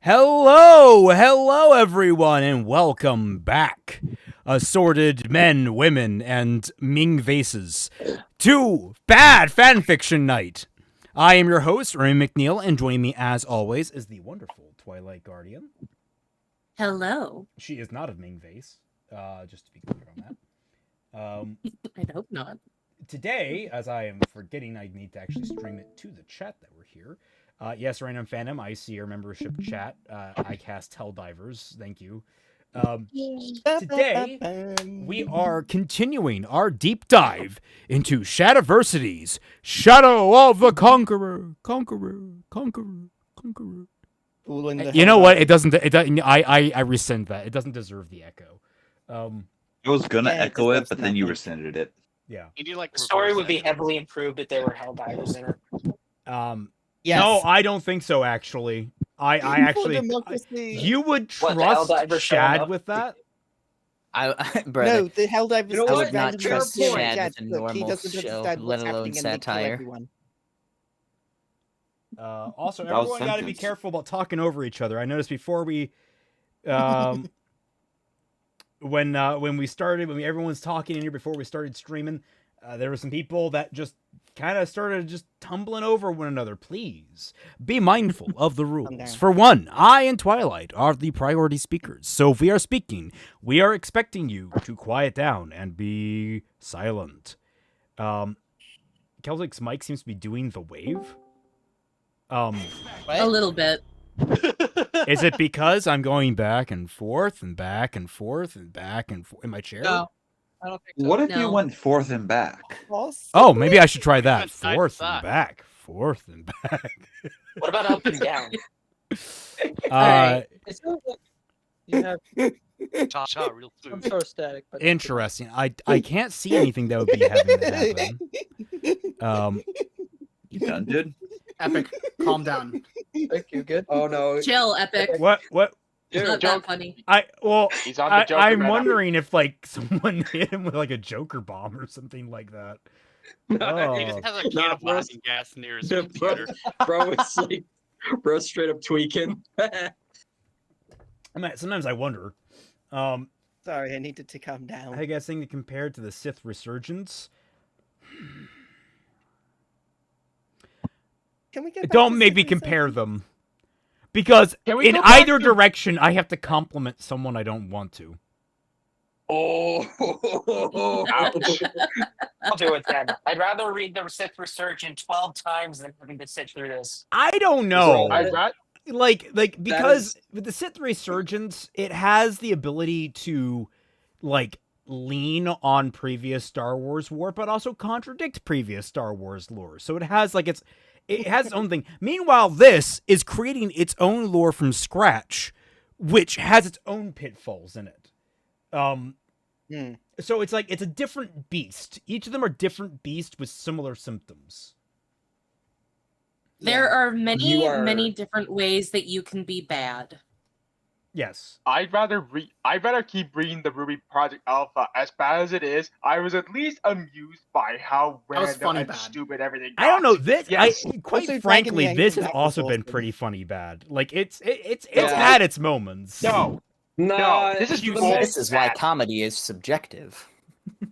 Hello everyone, and welcome back, assorted men, women, and Ming vases, to Bad Fanfiction Night. I am your host, Remy McNeil, and joining me as always is the wonderful Twilight Guardian. Hello. She is not a Ming vase, just to be clear on that. I'd hope not. Today, as I am forgetting, I need to actually stream it to the chat that we're here. Yes, Random Phantom, I see your membership chat. I cast Helldivers, thank you. Today, we are continuing our deep dive into SHADIVERSITY's Shadow of the Conqueror. You know what? It doesn't. I rescind that. It doesn't deserve the echo. I was gonna echo it, but then you rescinded it. Yeah. The story would be heavily improved if there were Helldivers in it. Yes. No, I don't think so. Actually, I actually, you would trust Shad with that. No, the Helldivers. I would not trust Shad with a normal show, let alone satire. Also, everyone got to be careful about talking over each other. I noticed before we, when everyone was talking in here before we started streaming, there were some people that just kind of started just tumbling over one another. Please be mindful of the rules. For one, I and Twilight are the priority speakers, so if we are speaking, we are expecting you to quiet down and be silent. Celtic's mic seems to be doing the wave. A little bit. Is it because I'm going back and forth and back and forth and back and forth in my chair? No, I don't think so. What if you went forth and back? Oh, maybe I should try that. Forth and back. Forth and back. What about up and down? It sounds like you have Real some sort of static. But interesting. I can't see anything that would be having that happen. You done, dude? Epic, calm down. Thank you. Good. Oh no. Chill, Epic. What? It's not that funny. I'm wondering if like someone hit him with like a Joker bomb or something like that. Oh. He just has a can of laughing gas near his computer. Bro, it's like, bro, straight up tweaking. I mean, sometimes I wonder. Sorry, I needed to calm down. I guess thing compared to the Sith resurgence. Can we get Don't make me compare them. Because in either direction, I have to compliment someone I don't want to. Oh, I'll do it then. I'd rather read the Sith Resurgence 12 times than having to sit through this. I don't know. Like, because with the Sith Resurgence, it has the ability to, like, lean on previous Star Wars lore, but also contradict previous Star Wars lore. So it has, like, it has its own thing. Meanwhile, this is creating its own lore from scratch, which has its own pitfalls in it. So it's like, it's a different beast. Each of them are different beasts with similar symptoms. There are many different ways that you can be bad. Yes. I'd rather keep reading the Ruby Project Alpha. As bad as it is, I was at least amused by how random and stupid everything got. I don't know this. Yes. Quite frankly, this has also been pretty funny bad. Like it's had its moments. No, this is why comedy is subjective.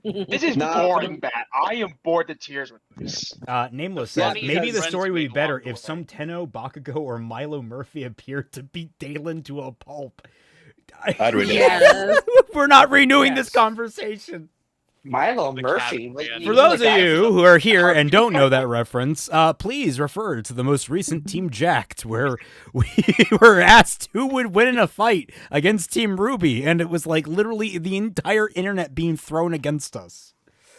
This is boring bad. I am bored to tears with this. Nameless says, maybe the story would be better if some Tenno, Bakugo, or Milo Murphy appeared to beat Dalen to a pulp. I'd read it. We're not renewing this conversation. Milo Murphy. For those of you who are here and don't know that reference, please refer to the most recent Team Jacked, where we were asked who would win in a fight against Team Ruby, and it was like literally the entire internet being thrown against us.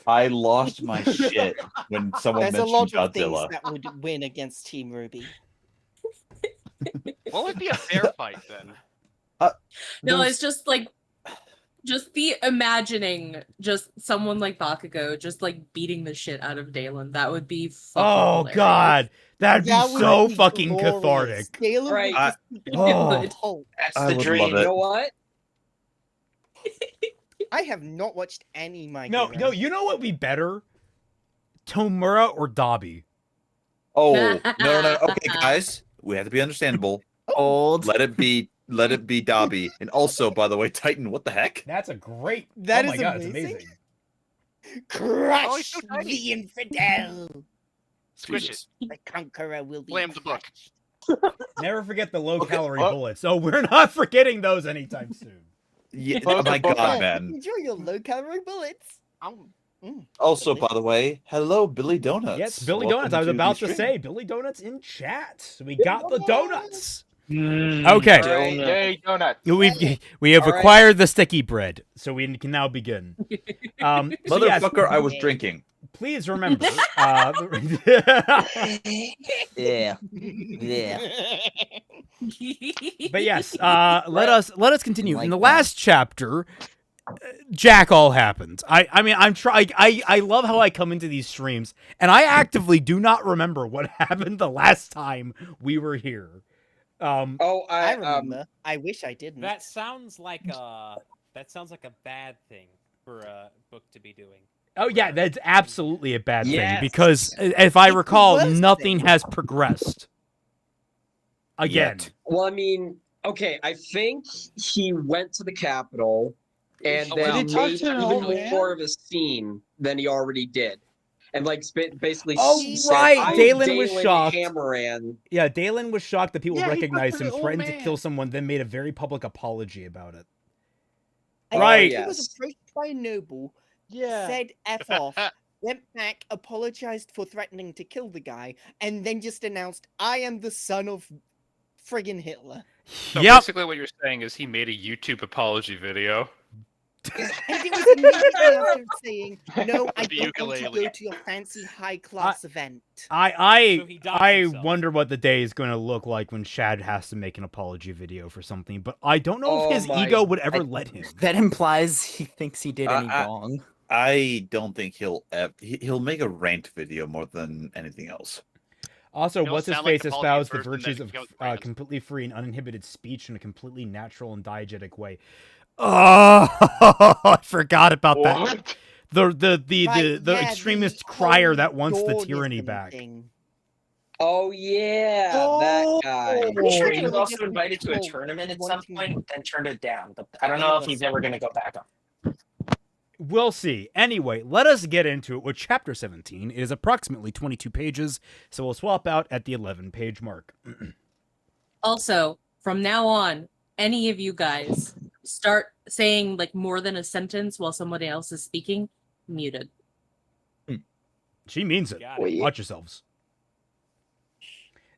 I lost my shit when someone mentioned Godzilla. There's a lot of things that would win against Team Ruby. What would be a fair fight then? No, it's just like, just the imagining just someone like Bakugo just like beating the shit out of Dalen. That would be fucking hilarious. God. That'd be so fucking cathartic. Dalen Right. That's the dream. You know what? I have not watched any My No, Hero. you know what would be better? Tomura or Dabi. Oh, no. Okay, guys. We have to be understandable. Old. Let it be Dobby. And also, by the way, Titan, what the heck? That's a great. That oh my is god, it's amazing. amazing. Crush so tiny. the infidel. Squish Jesus. The conqueror will be Blame the book. crushed. Never forget the low-calorie oh. bullets. Oh, we're not forgetting those anytime soon. Yeah, Close oh my the book. god, Yeah, man. enjoy your low-calorie bullets. Also, by the way, hello, Billy Donuts. Yes, Billy Welcome Donuts. I was the about to stream. say Billy Donuts in chat. We got the donuts. Mm, Okay. Alright, yay, donuts. We have All right. acquired the sticky bread, so we can now begin. So yes, Motherfucker, I was drinking. please remember. Yeah. Yeah. But yes, let us continue. Like In the that. last chapter, Jack all happened. I mean, I'm trying. I love how I come into these streams and I actively do not remember what happened the last time we were here. I remember. I wish I didn't. That sounds like a bad thing for a book to be doing. Oh yeah, that's absolutely a bad thing Yes. because if I It's the recall, worst nothing thing. has progressed. Again. Yet. Well, I mean, okay, I think he went to the Capitol and Oh, then wow. made Did he talk to an old even man? more of a scene than he already did. And like basically Oh, said, right, "I'm Dalen was shocked." Hammerand. Yeah, Dalen was shocked that people Yeah, he recognized talked to him, the old threatened to man. kill someone, then made a very public apology about it. I think Right. He was Yes. approached by a noble, Yeah. said F off, went back, apologized for threatening to kill the guy, and then just announced, I am the son of friggin' Hitler. So Yep. basically, what you're saying is he made a YouTube apology video. And it was immediately after saying, no, I The don't want to ukulele. go to your fancy high-class event. So he I doxed himself. wonder what the day is going to look like when Shad has to make an apology video for something, but I don't know Oh if his my- ego would ever let him. That implies he thinks he did any wrong. I don't think he'll make a rant video more than anything else. Also, He'll what's his sound like face the espoused the Polynesian person virtues that of goes rant. completely free and uninhibited speech in a completely natural and diegetic way. Oh, I forgot about that. What? The Right, yeah, extremist the crier whole that wants the Dornism tyranny back. thing. Oh yeah, Oh. that guy. I'm pretty sure he was Oh. also invited to a Oh, tournament at some wanting- point, then turned it down. But I don't know if he's ever going to go back on. We'll see. Anyway, let us get into it with chapter 17. It is approximately 22 pages, so we'll swap out at the 11-page mark. Also, from now on, any of you guys start saying like more than a sentence while somebody else is speaking, muted. She means it. Got it. Watch yourselves.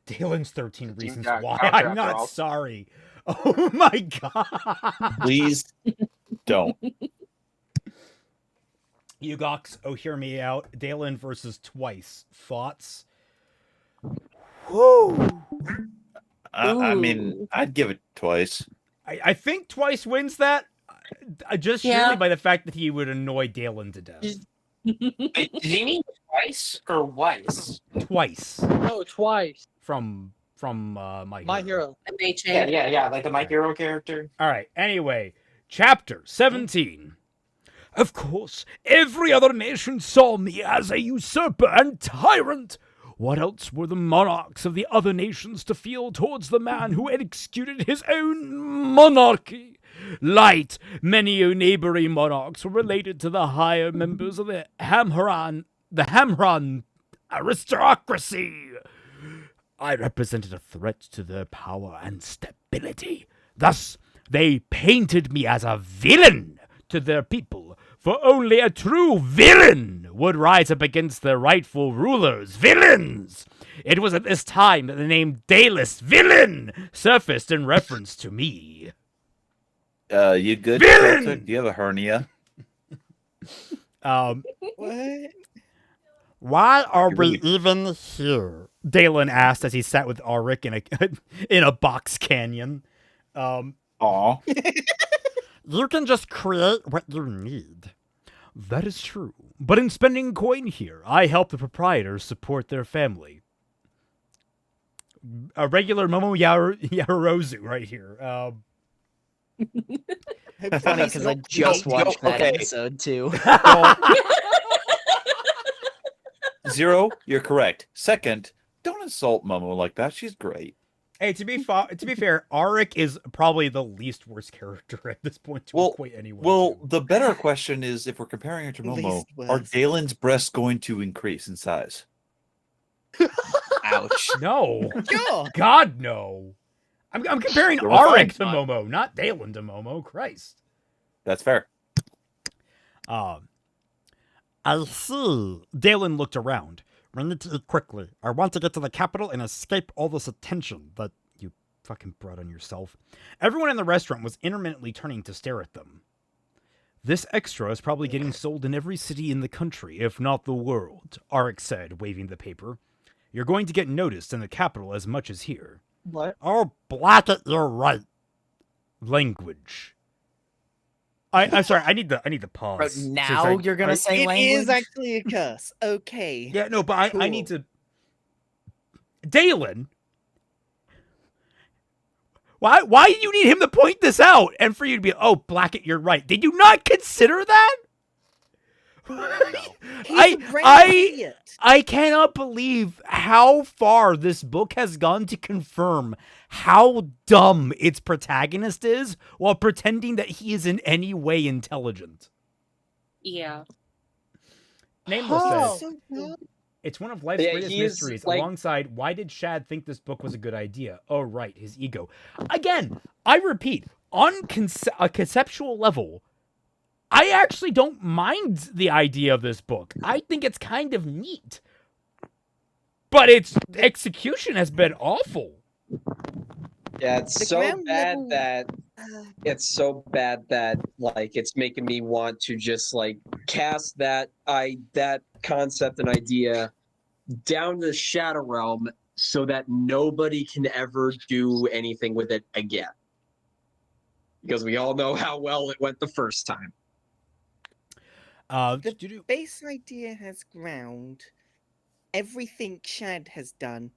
Dalen's 13 reasons Yeah, why gotcha, I'm after not all. sorry. Oh my god. Please don't. You gox, oh hear me out. Dalen versus Twice. Thoughts? Whoo. I mean, Ooh. I'd give it twice. I think Twice wins that. Just Yeah. surely by the fact that he would annoy Dalen to death. Wait, did he mean twice or Weiss? Twice. No, twice. From My My hero. Yeah, yeah, yeah, like the My Hero character. All right. Anyway, chapter 17. Of course, every other nation saw me as a usurper and tyrant. What else were the monarchs of the other nations to feel towards the man who executed his own monarchy? Light, many neighboring monarchs were related to the higher members of the Hamharan aristocracy. I represented a threat to their power and stability. Thus, they painted me as a villain to their people, for only a true villain would rise up against their rightful rulers. Villains! It was at this time that the name Dalus Villain surfaced in reference to me. You good? Villain! Celtic? Do you have a hernia? What? Why are You we really- even here? Dalen asked as he sat with Auric in a box canyon. Aw. You can just create what you need. That is true. But in spending coin here, I help the proprietors support their family. A regular Momo Yarozu right here. Funny because I just watched that Okay. episode too. Zero, you're correct. Second, don't insult Momo like that. She's great. Hey, to be fair, Auric is probably the least worst character at this point to equate anyone. Well, the better question is, if we're comparing her to Momo, are Dalen's breasts going to increase in size? Ouch. No. Sure. God, no. I'm comparing You're Auric fine. to Momo, not Dalen to Momo. Christ. That's fair. I see. Dalen looked around. We need to eat quickly. I want to get to the capital and escape all this attention that you fucking brought on yourself. Everyone in the restaurant was intermittently turning to stare at them. This extra is probably getting sold in every city in the country, if not the world, Auric said, waving the paper. You're going to get noticed in the capital as much as here. What? Oh, Blackett, you're right. Language. I'm sorry. I need the pause. But now you're gonna say language? It is actually a curse. Okay. Yeah, no, but I need to. Dalen. Why do you need him to point this out and for you to be, oh, Blackett, you're right? Did you not consider that? I cannot believe how far this book has gone to confirm how dumb its protagonist is while pretending that he is in any way intelligent. Yeah. Nameless said, it's one of life's Yeah, greatest he is, mysteries, like- alongside why did Shad think this book was a good idea? Oh, right, his ego. Again, I repeat, on a conceptual level, I actually don't mind the idea of this book. I think it's kind of neat. But its execution has been awful. Yeah, it's The so ground bad level- that like it's making me want to just like cast that concept and idea down to the Shadow Realm so that nobody can ever do anything with it again. Because we all know how well it went the first time. The base idea has ground. Everything Shad has done,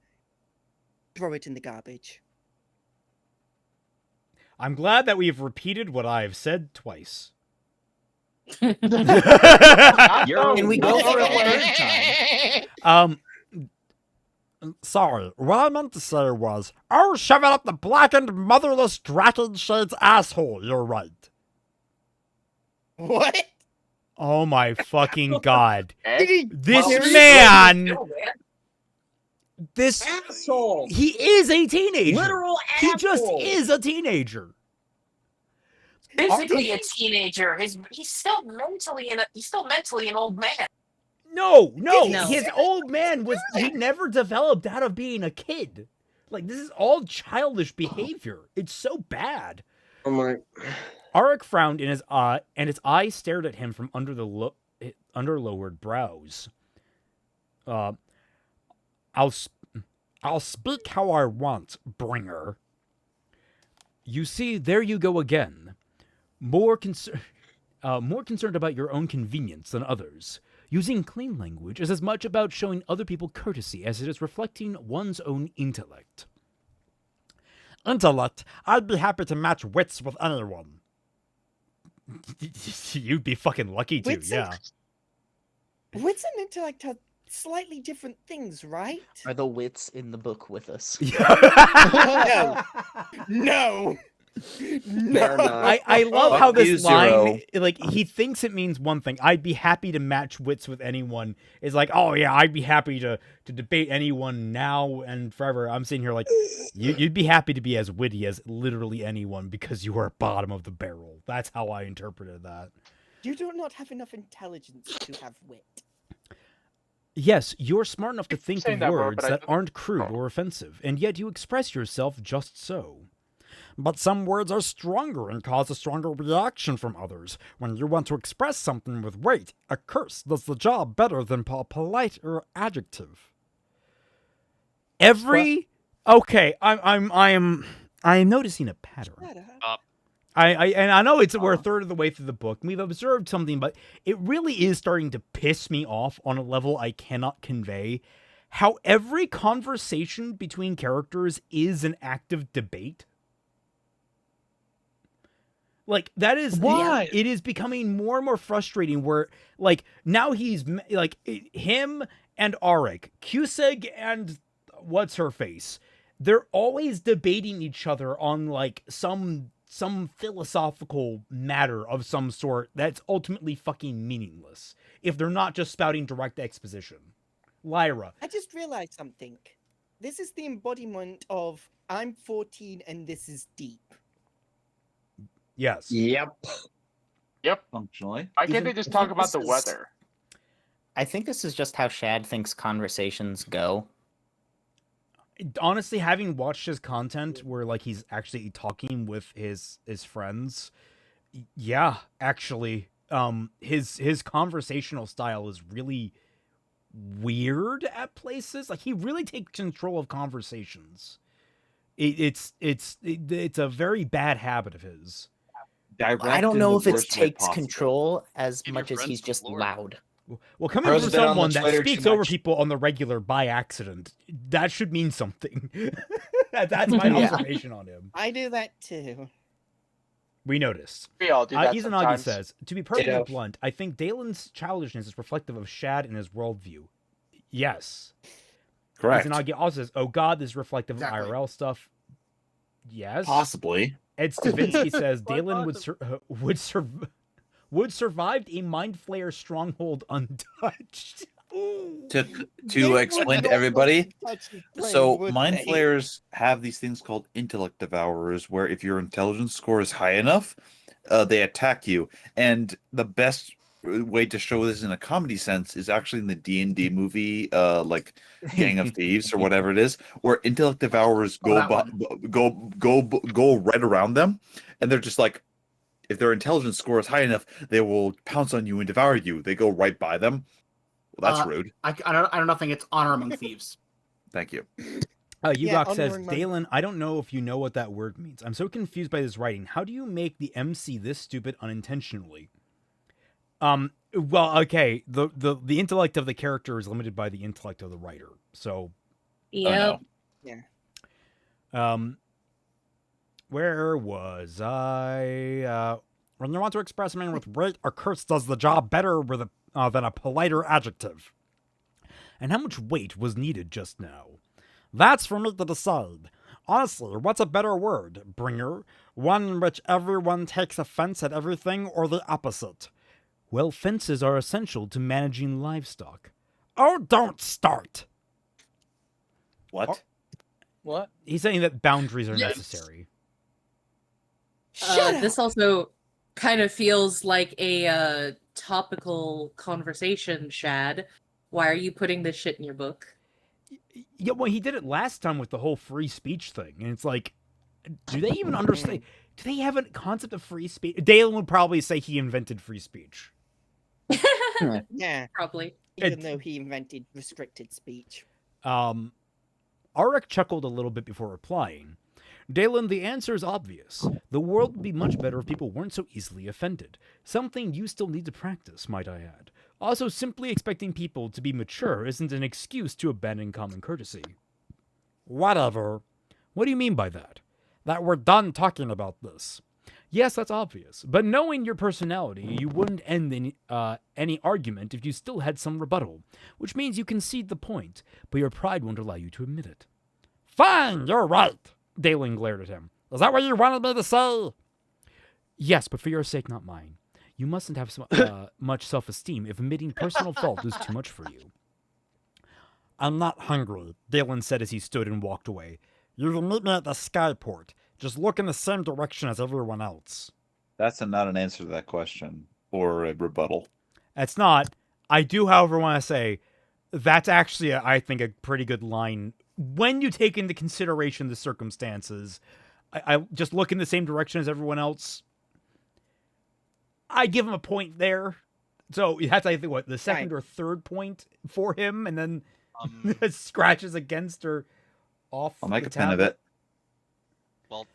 throw it in the garbage. I'm glad that we've repeated what I've said twice. Can we go for a third time? Sorry, what I meant to say was, oh, shove it up the blackened, motherless Draken Shade's asshole, you're right. What? Oh my fucking god. This Well, man, this, Asshole! he is a teenager. Literal He just asshole! is a teenager. Physically a teenager. He's still mentally an old man. No, No. his old man he never developed out of being a kid. Like, this is all childish behavior. It's so bad. Oh my. Auric frowned in his eye, and his eyes stared at him from under lowered brows. I'll speak how I want, bringer. You see, there you go again. More concerned about your own convenience than others. Using clean language is as much about showing other people courtesy as it is reflecting one's own intellect. Intellect? I'd be happy to match wits with anyone. You'd be fucking lucky to, Wits yeah. Wits and intellect are slightly different things, right? Are the wits in the book with us? No. They're not. I love Fuck how you, this line, Zero. like, he thinks it means one thing. I'd be happy to match wits with anyone. Is like, oh yeah, I'd be happy to debate anyone now and forever. I'm sitting here like, you'd be happy to be as witty as literally anyone because you are bottom of the barrel. That's how I interpreted that. You do not have enough intelligence to have wit. Yes, you're smart enough to think saying of that word, words but I that don't- aren't crude or offensive, and yet you express yourself just so. But some words are stronger and cause a stronger reaction from others. When you want to express something with weight, a curse does the job better than a polite or adjective. Okay, I am noticing a pattern. Shut up. I know we're a third of the way through the book. And we've observed something, but it really is starting to piss me off on a level I cannot convey. How every conversation between characters is an active debate. Like, that is Why? It is becoming more and more frustrating. Where like now he's like him and Auric, Cusack and what's her face. they're always debating each other on like some philosophical matter of some sort that's ultimately fucking meaningless if they're not just spouting direct exposition. Lyra. I just realized something. This is the embodiment of I'm 14 and this is deep. Yes. Yep. Functionally. Why can't they just talk about the weather? I think this is just how Shad thinks conversations go. Honestly, having watched his content where like he's actually talking with his friends, yeah, actually, his conversational style is really weird at places. Like he really takes control of conversations. It's a very bad habit of his. I don't know if it takes control as much as he's just loud. Well, coming from someone that speaks over people on the regular by accident, that should mean something. That's my observation on him. I do that too. We noticed. We all do that Izanagi sometimes. says, to be perfectly blunt, I think Dalen's childishness is reflective of Shad and his worldview. Yes. Correct. Izanagi also says, oh god, this is reflective of IRL stuff. Yes. Possibly. Ed Stavinsky says, Dalen would survived a Mind Flayer stronghold untouched. To explain to everybody, so Mind Flayers have these things called intellect devourers, where if your intelligence score is high enough, they attack you. And the best way to show this in a comedy sense is actually in the D&D movie, like Gang of Thieves or whatever it is, where intellect devourers go right around them, and they're just like, if their intelligence score is high enough, they will pounce on you and devour you. They go right by them. Well, that's rude. I don't think it's honor among thieves. Thank you. Yugok says, Dalen, I don't know if you know what that word means. I'm so confused by this writing. How do you make the MC this stupid unintentionally? Well, okay. The intellect of the character is limited by the intellect of the writer. So, yep. Yeah. Where was I? When you want to express a man with weight, a curse does the job better with than a politer adjective. And how much weight was needed just now? That's for me to decide. Honestly, what's a better word? Bringer? One in which everyone takes offense at everything, or the opposite? Well, fences are essential to managing livestock. Oh, don't start! What? What? He's saying that boundaries are necessary. This also kind of feels like a topical conversation, Shad. Why are you putting this shit in your book? Yeah, well, he did it last time with the whole free speech thing, and it's like, do they even understand? Do they have a concept of free speech? Dalen would probably say he invented free speech. Yeah, probably. Even though he invented restricted speech. Arik chuckled a little bit before replying. Dalen, the answer is obvious. The world would be much better if people weren't so easily offended. Something you still need to practice, might I add. Also, simply expecting people to be mature isn't an excuse to abandon common courtesy. Whatever. What do you mean by that? That we're done talking about this. Yes, that's obvious. But knowing your personality, you wouldn't end any argument if you still had some rebuttal, which means you concede the point, but your pride won't allow you to admit it. Fine, you're right. Dalen glared at him. Is that what you wanted me to say? Yes, but for your sake, not mine. You mustn't have much self-esteem if admitting personal fault is too much for you. I'm not hungry, Dalen said as he stood and walked away. You can meet me at the skyport. Just look in the same direction as everyone else. That's not an answer to that question or a rebuttal. That's not. I do, however, want to say that's actually, I think, a pretty good line. When you take into consideration the circumstances, I just look in the same direction as everyone else. I give him a point there. So that's, I think, what, the second or third point for him, and then scratches against or off. I'll make a pen of it. Well,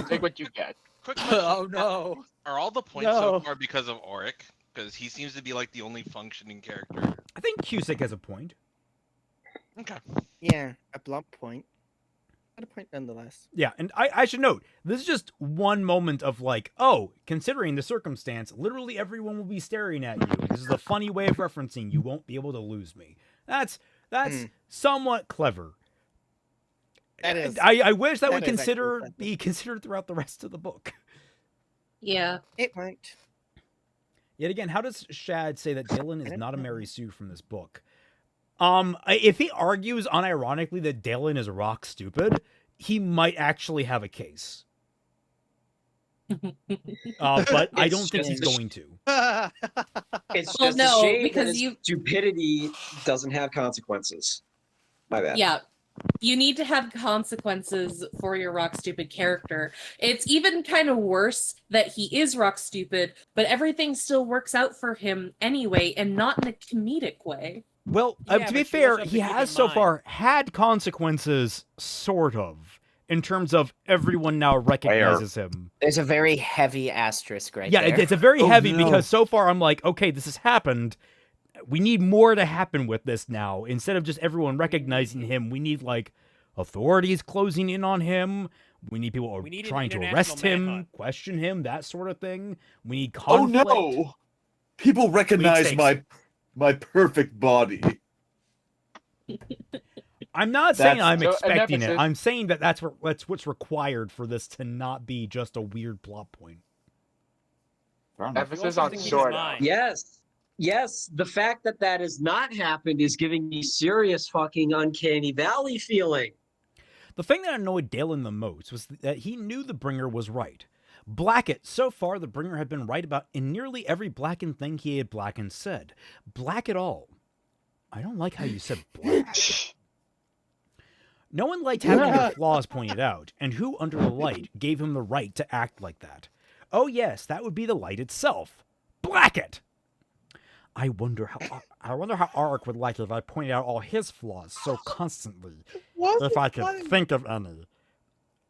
take what you get. Quick question. Oh no! Are all the points so far because of Auric? Because he seems to be like the only functioning character. I think Cusick has a point. Okay. Yeah, a blunt point. But a point nonetheless. Yeah, and I should note, this is just one moment of like, oh, considering the circumstance, literally everyone will be staring at you. This is a funny way of referencing, you won't be able to lose me. That's somewhat clever. I wish that would is actually be considered throughout the rest of the book. Yeah. It won't. Yet again, how does Shad say that Dalen is not a Mary Sue from this book? If he argues unironically that Dalen is rock stupid, he might actually have a case. But I don't think he's going to. It's Well, just no, a shame because that his stupidity doesn't have consequences. My bad. Yeah. You need to have consequences for your rock stupid character. It's even kind of worse that he is rock stupid, but everything still works out for him anyway, and not in a comedic way. Well, to be fair, he has so far had consequences, sort of, in terms of everyone now recognizes him. There's a very heavy asterisk right there. Yeah, it's a very heavy because so far I'm like, okay, this has happened. We need more to happen with this now. Instead of just everyone recognizing him, we need, like, authorities closing in on him. We need people trying to arrest him, question him, that sort of thing. We need conflict. Oh no! People recognize my perfect body. I'm not saying I'm expecting it. I'm saying that that's what's required for this to not be just a weird plot point. Emphasis on sort of. Yes, the fact that that has not happened is giving me serious fucking uncanny valley feeling. The thing that annoyed Dalen the most was that he knew the Bringer was right. Blackett, so far the Bringer had been right about in nearly every Blackened thing he had Blackened said. Black it all. I don't like how you said black. No one liked having their flaws pointed out, and who under the light gave him the right to act like that? Oh yes, that would be the light itself. Blackett! I wonder how Auric would like it if I pointed out all his flaws so constantly. If I could think of any.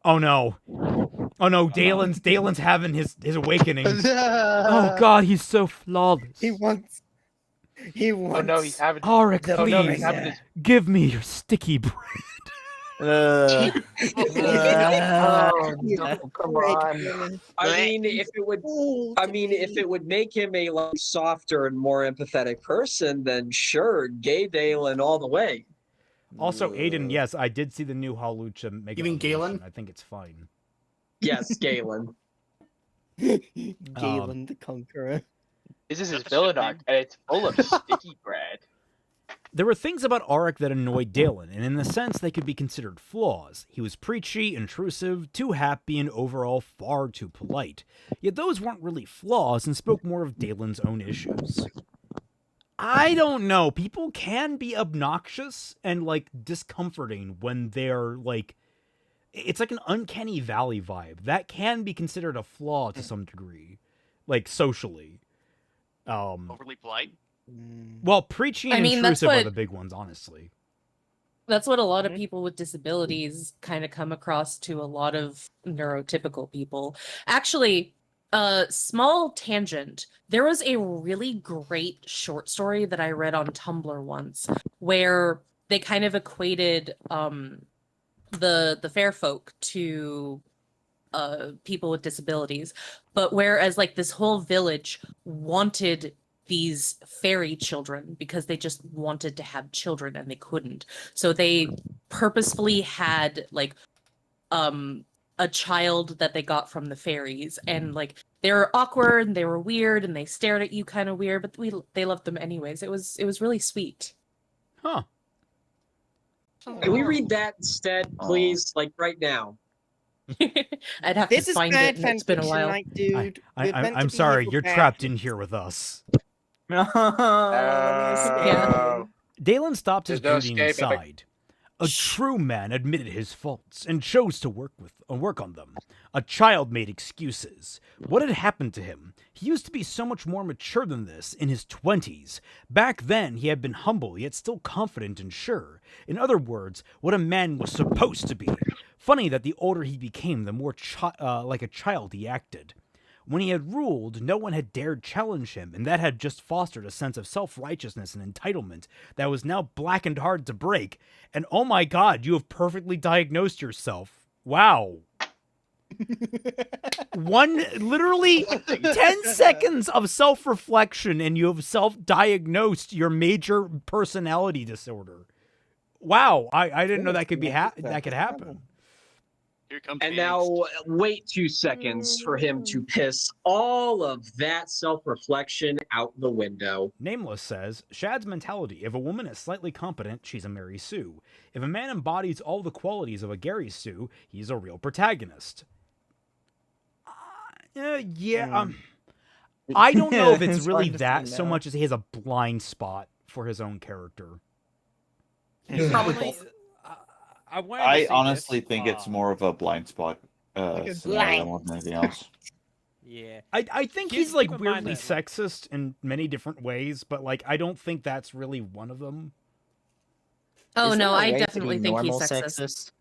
Oh no. Oh no, Dalen's having his awakening. Oh god, he's so flawless. He wants. Oh no, he's having. Auric, please, give me your sticky bread. Oh, come on. I mean, if it would make him a softer and more empathetic person, then sure, gay Dalen all the way. Also, Aiden, yes, I did see the new Halucha make. You mean Galen? I think it's fine. Yes, Galen. Galen the Conqueror. This is his villain arc, and it's full of sticky bread. There were things about Auric that annoyed Dalen, and in a sense they could be considered flaws. He was preachy, intrusive, too happy, and overall far too polite. Yet those weren't really flaws and spoke more of Dalen's own issues. I don't know. People can be obnoxious and, like, discomforting when they're, like... It's like an uncanny valley vibe. That can be considered a flaw to some degree. Like, socially. Overly polite? Well, preachy and intrusive are the big ones, honestly. That's what a lot of people with disabilities kind of come across to a lot of neurotypical people. Actually, small tangent. There was a really great short story that I read on Tumblr once where they kind of equated the fair folk to people with disabilities. But whereas like this whole village wanted these fairy children because they just wanted to have children and they couldn't. So they purposefully had like a child that they got from the fairies, and like they were awkward and they were weird and they stared at you kind of weird, but they loved them anyways. It was really sweet. Huh. Can we read that instead, please? Like right now. I'd have to find it. It's been a while. Night, dude. I'm sorry, you're trapped in here with us. Yeah. Dalen stopped his brooding inside. A true man admitted his faults and chose to work on them. A child made excuses. What had happened to him? He used to be so much more mature than this in his 20s. Back then, he had been humble, yet still confident and sure. In other words, what a man was supposed to be. Funny that the older he became, the more like a child he acted. When he had ruled, no one had dared challenge him, and that had just fostered a sense of self-righteousness and entitlement that was now black and hard to break. And oh my god, you have perfectly diagnosed yourself. Wow. Literally 10 seconds of self-reflection and you have self-diagnosed your major personality disorder. Wow, I didn't know that could be that could happen. Here comes And the now angst. wait 2 seconds for him to piss all of that self-reflection out the window. Nameless says, Shad's mentality: if a woman is slightly competent, she's a Mary Sue. If a man embodies all the qualities of a Gary Sue, he's a real protagonist. I don't know if it's really that so much as he has a blind spot for his own character. Probably both. I honestly think it's more of a blind spot scenario more than anything else. Yeah. I think he's like weirdly sexist in many different ways, but like I don't think that's really one of them. Oh no, I definitely think he's sexist.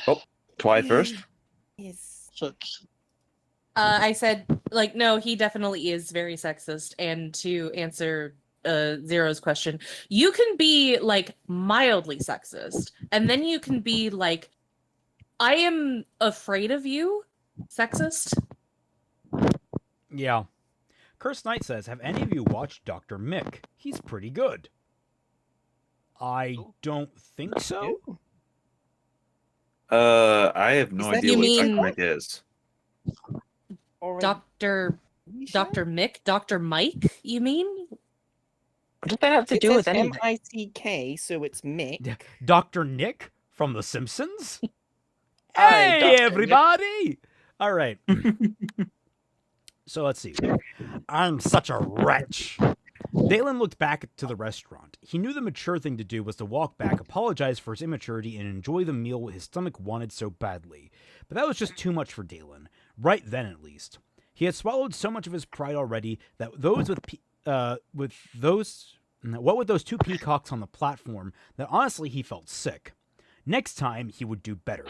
Oh, Twilight first. Yes. I said, like, no, he definitely is very sexist. And to answer Zero's question, you can be like mildly sexist, and then you can be like, I am afraid of you, sexist. Yeah. Cursed Knight says, have any of you watched Dr. Mick? He's pretty good. I don't think so. I have no idea what Dr. Mick is. Dr. Mick? Dr. Mike, you mean? What does that have to do with anything? M-I-C-K, so it's Mick. Dr. Nick from The Simpsons? Hi, Hey, Dr. everybody! Nick. All right. So let's see. I'm such a wretch. Dalen looked back to the restaurant. He knew the mature thing to do was to walk back, apologize for his immaturity, and enjoy the meal his stomach wanted so badly. But that was just too much for Dalen. Right then, at least. He had swallowed so much of his pride already that what with those two peacocks on the platform, that honestly he felt sick. Next time, he would do better.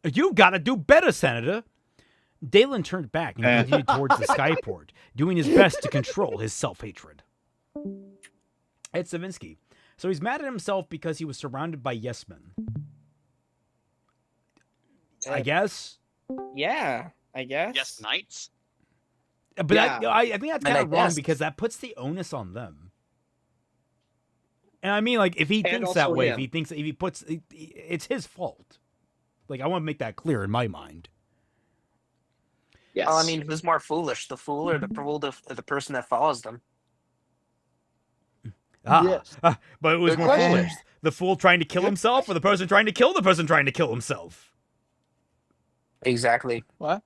You gotta do better, Senator! Dalen turned back and continued towards the skyport, doing his best to control his self-hatred. It's Savinsky. So he's mad at himself because he was surrounded by yes-men. I guess? Yeah, I guess. Yes, knights? But yeah. I think that's kind of wrong because that puts the onus on them. And I mean, like, if he thinks that way, it's his fault. Like, I want to make that clear in my mind. Yes. Well, I mean, who's more foolish, the fool or the person that follows them? Yes. But it was more foolish. The fool trying to kill himself, or the person trying to kill the person trying to kill himself? Exactly. What?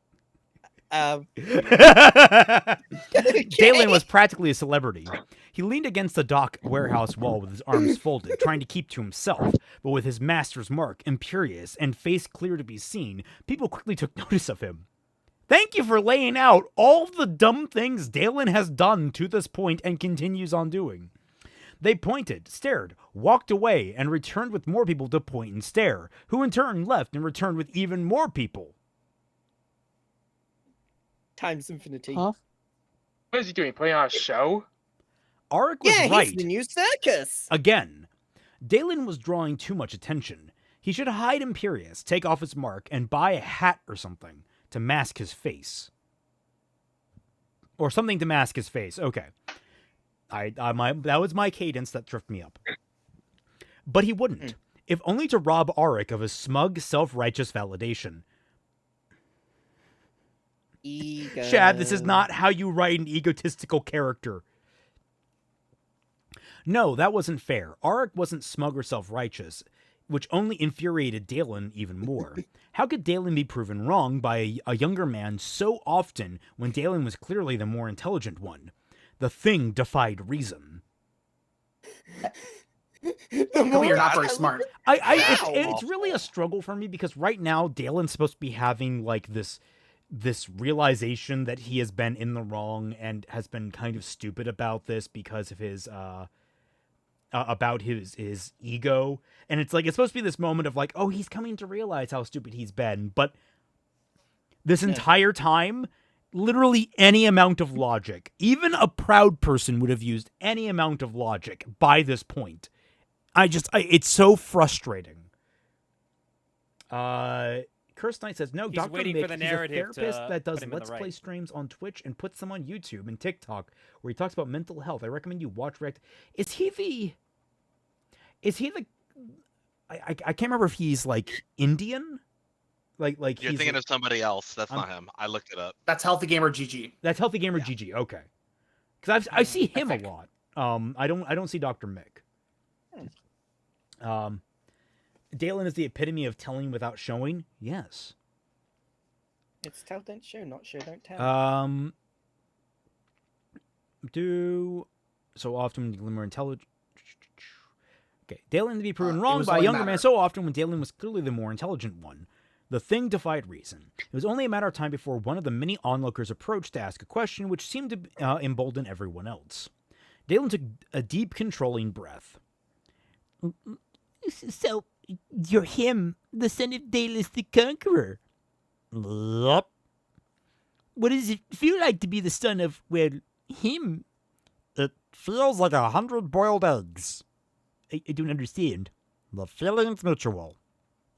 Dalen was practically a celebrity. He leaned against the dock warehouse wall with his arms folded, trying to keep to himself, but with his master's mark, imperious, and face clear to be seen, people quickly took notice of him. Thank you for laying out all the dumb things Dalen has done to this point and continues on doing. They pointed, stared, walked away, and returned with more people to point and stare, who in turn left and returned with even more people. Times infinity. Huh? What is he doing? Putting on a show? Arik was right. He's the new circus. Again, Dalen was drawing too much attention. He should hide Imperious, take off his mark, and buy a hat or something to mask his face. Or something to mask his face. Okay. That was my cadence that tripped me up. But he wouldn't, if only to rob Arik of his smug, self-righteous validation. Ego. Shad, this is not how you write an egotistical character. No, that wasn't fair. Arik wasn't smug or self-righteous, which only infuriated Dalen even more. How could Dalen be proven wrong by a younger man so often when Dalen was clearly the more intelligent one? The thing defied reason. You're not very smart. It's really a struggle for me because right now Dalen's supposed to be having like this realization that he has been in the wrong and has been kind of stupid about this because of his ego. And it's like, it's supposed to be this moment of like, oh, he's coming to realize how stupid he's been. But this entire time, literally any amount of logic, even a proud person would have used any amount of logic by this point. It's so frustrating. Curse Knight says, no, He's Dr. waiting Mick, for the he's a narrative to therapist that put does him in the Let's Play right. streams on Twitch and puts them on YouTube and TikTok where he talks about mental health. I recommend you watch React. Is he the... I can't remember if he's, like, Indian? Like You're he's thinking like, of somebody else. That's not him. I looked it up. That's Healthy Gamer GG. That's Healthy Gamer GG. Okay, because I see him a lot. I don't see Dr. Mick. Dalen is the epitome of telling without showing. Yes. It's tell don't show, not show don't tell. So often when more intelligent. Okay, Dalen to be proven It wrong was by a only a younger man matter- so often when Dalen was clearly the more intelligent one. The thing defied reason. It was only a matter of time before one of the many onlookers approached to ask a question which seemed to embolden everyone else. Dalen took a deep, controlling breath. So, you're him, the son of Dalus the Conqueror? Yup. What does it feel like to be the son of, well, him? It feels like 100 boiled eggs. I don't understand. The feeling's mutual.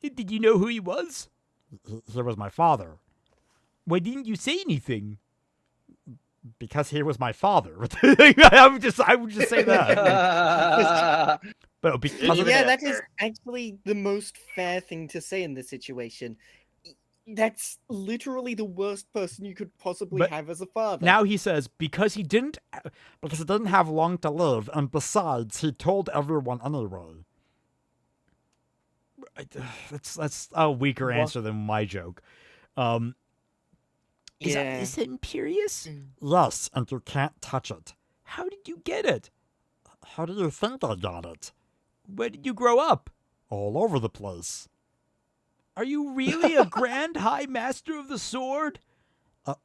Did you know who he was? He was my father. Why didn't you say anything? Because he was my father. I would just say that. But because of Yeah, that is actually the most fair thing to say in this situation. That's literally the worst person you could possibly But have as a father. now he says because he didn't have long to live, and besides, he told everyone anyway. That's a weaker answer than my joke. Is that imperious? Yes, and you can't touch it. How did you get it? How do you think I got it? Where did you grow up? All over the place. Are you really a Grand High Master of the Sword?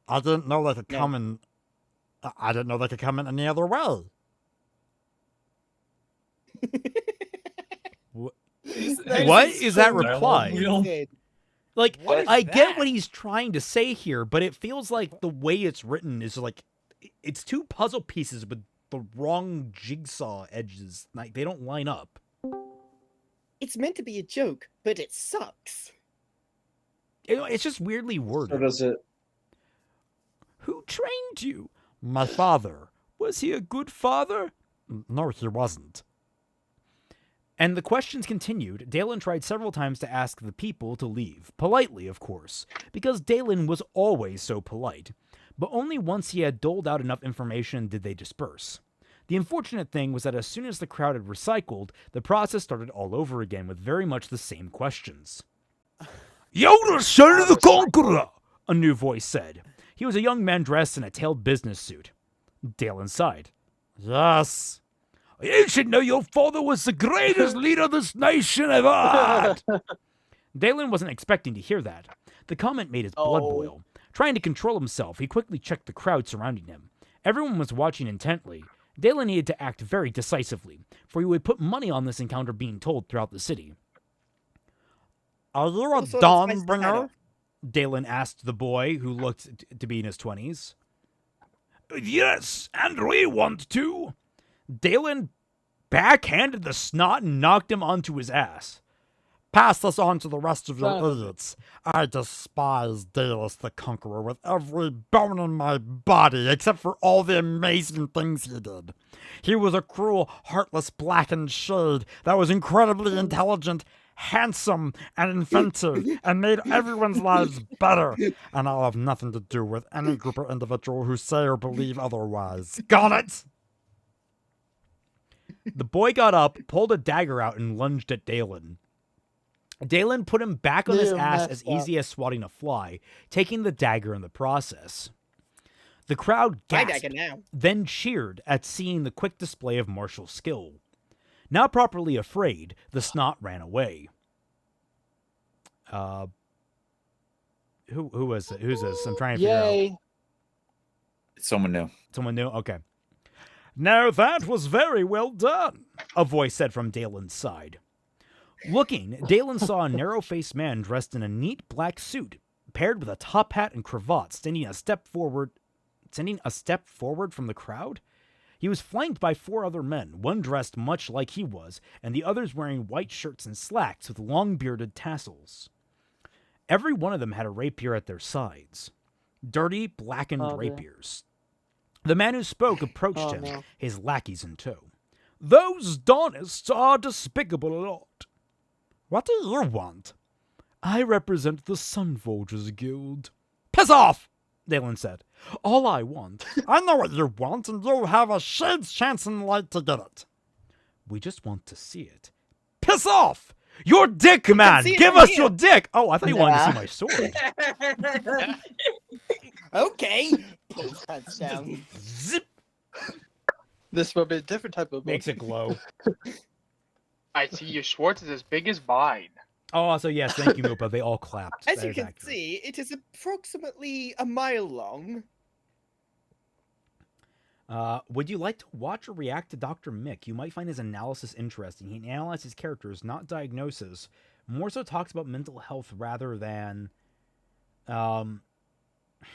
I didn't know they could come in. I didn't know they could come in any other way. What is that reply? Like, I get what he's trying to say here, but it feels like the way it's written is like it's two puzzle pieces with the wrong jigsaw edges. Like they don't line up. It's meant to be a joke, but it sucks. It's just weirdly worded. So does it? Who trained you? My father. Was he a good father? No, he wasn't. And the questions continued. Dalen tried several times to ask the people to leave. Politely, of course, because Dalen was always so polite. But only once he had doled out enough information did they disperse. The unfortunate thing was that as soon as the crowd had recycled, the process started all over again with very much the same questions. You're the son of the Conqueror, a new voice said. He was a young man dressed in a tailed business suit. Dalen sighed. Yes. You should know your father was the greatest leader this nation ever had. Dalen wasn't expecting to hear that. The comment made his blood boil. Trying to control himself, he quickly checked the crowd surrounding him. Everyone was watching intently. Dalen needed to act very decisively, for he would put money on this encounter being told throughout the city. Are you a Dawnbringer? Dalen asked the boy, who looked to be in his 20s. Yes, and we want to. Dalen backhanded the snot and knocked him onto his ass. Pass this on to the rest of your idiots. I despise Dalus the Conqueror with every bone in my body, except for all the amazing things he did. He was a cruel, heartless, blackened shade that was incredibly intelligent, handsome, and inventive, and made everyone's lives better. And I'll have nothing to do with any group or individual who say or believe otherwise. Got it? The boy got up, pulled a dagger out, and lunged at Dalen. Dalen put him back on his ass as easy as swatting a fly, taking the dagger in the process. The crowd gasped, then cheered at seeing the quick display of martial skill. Now properly afraid, the snot ran away. Who was it? Who's this? I'm trying to figure out. Someone new. Someone new? Okay. Now that was very well done, a voice said from Dalen's side. Looking, Dalen saw a narrow-faced man dressed in a neat black suit, paired with a top hat and cravat, standing a step forward from the crowd. He was flanked by 4 other men, one dressed much like he was, and the others wearing white shirts and slacks with long bearded tassels. Every one of them had a rapier at their sides. Dirty, blackened Oh, dear. rapiers. The man who spoke approached Oh, him, no. his lackeys in tow. Those Donists are despicable lot. What do you want? I represent the Sunforgers Guild. Piss off! Dalen said. All I want. I know what you want, and you'll have a shade's chance in light to get it. We just want to see it. Piss off! Your dick, man! see it Give from us here. your dick! Oh, I thought you wanted to see my sword. Okay. Pulls pants down. Zip! This will be a different type of Makes it glow. I see your Schwartz is as big as mine. Oh, so yes, thank you, Mopa. They all clapped. As That you is can accurate. see, it is approximately a mile long. Would you like to watch or react to Dr. Mick? You might find his analysis interesting. He analyzes characters, not diagnosis. More so talks about mental health rather than... I'm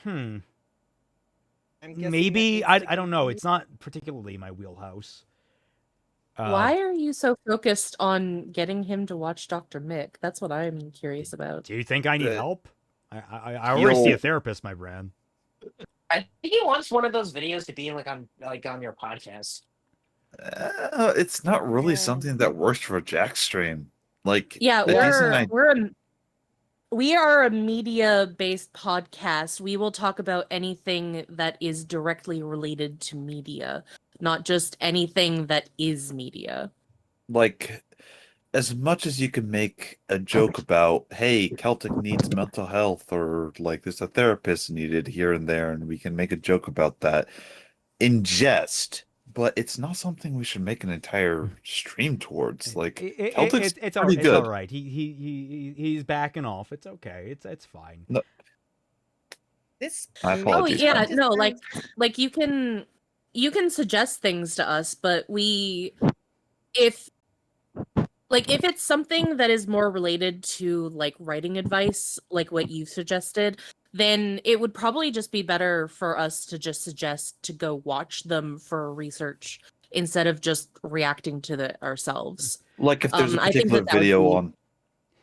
guessing Maybe. that means I don't know. It's not particularly my wheelhouse. Why are you so focused on getting him to watch Dr. Mick? That's what I'm curious about. Do you think I need help? I already see a therapist, my brand. I think he wants one of those videos to be like on your podcast. It's not really something that works for a Jack stream. Like, Yeah, the reason we are a media-based podcast. We will talk about anything that is directly related to media, not just anything that is media. like, as much as you can make a joke about, hey, Celtic needs mental health, or like there's a therapist needed here and there, and we can make a joke about that in jest, but it's not something we should make an entire stream towards. Like, Celtic's It's pretty good. all right. He's backing off. It's okay. It's fine. No. This. My Oh apologies. yeah, friend. no, like you can suggest things to us, but if it's something that is more related to like writing advice, like what you suggested, then it would probably just be better for us to just suggest to go watch them for research instead of just reacting to it ourselves. Like, if there's a I think particular that would video be- on.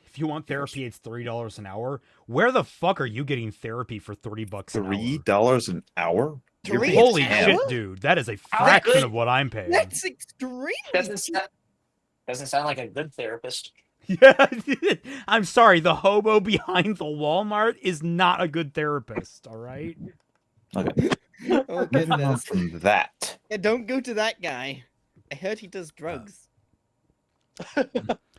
If you want therapy, it's $3 an hour. Where the fuck are you getting therapy for $30 an hour? $3 an hour? You're being Holy scammed. shit, dude! That is a How fraction good- of what I'm paying. That's extremely. Doesn't sound like a good therapist. Yeah, I'm sorry. The hobo behind the Walmart is not a good therapist. All right. Okay. Oh goodness. From that. Yeah, don't go to that guy. I heard he does drugs.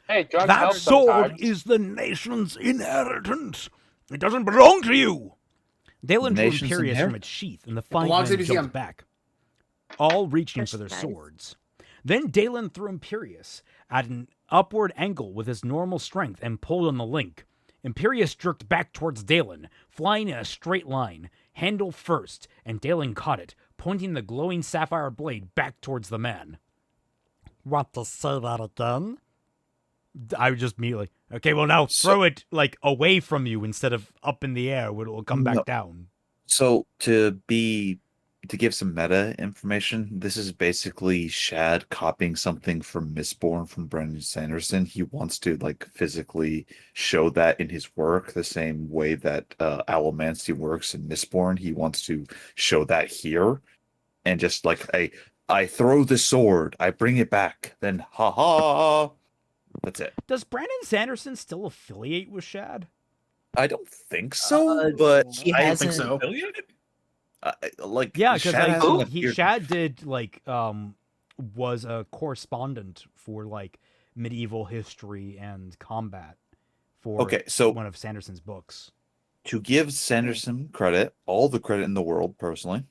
Hey, drugs That help sword sometimes. is the nation's inheritance. It doesn't belong to you. Dalen drew Nation's Imperius from inherit- its sheath, and the fine belongs to men the museum. jumped back, all reaching for their Guys. swords. Then Dalen threw Imperius at an upward angle with his normal strength and pulled on the link. Imperius jerked back towards Dalen, flying in a straight line, handle first, and Dalen caught it, pointing the glowing sapphire blade back towards the man. Want to say that again? I would just immediately, okay, well now throw it like away from you instead of up in the air where it will come back No. down. So to give some meta information, this is basically Shad copying something from Mistborn from Brandon Sanderson. He wants to like physically show that in his work the same way that Allomancy works in Mistborn. He wants to show that here, and just like I throw the sword, I bring it back, then ha ha. That's it. Does Brandon Sanderson still affiliate with Shad? I don't think so, but he I hasn't- think so. Like, Yeah, because Shad hasn't like appeared- Shad did like was a correspondent for like medieval history and combat for Okay, so- one of Sanderson's books. To give Sanderson credit, all the credit in the world, personally,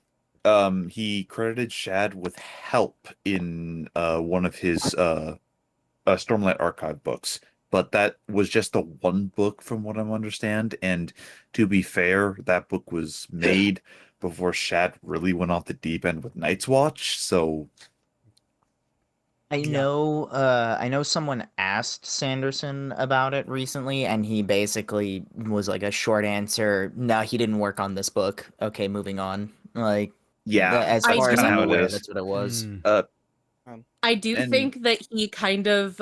he credited Shad with help in one of his Stormlight Archive books, but that was just the one book from what I understand. And to be fair, that book was made before Shad really went off the deep end with Night's Watch. So I know someone asked Sanderson about it recently, and he basically was like a short answer. No, he didn't work on this book. Okay, moving on. Like, yeah, as I far as do- I'm how it aware, is. that's what it was. I do And- think that he kind of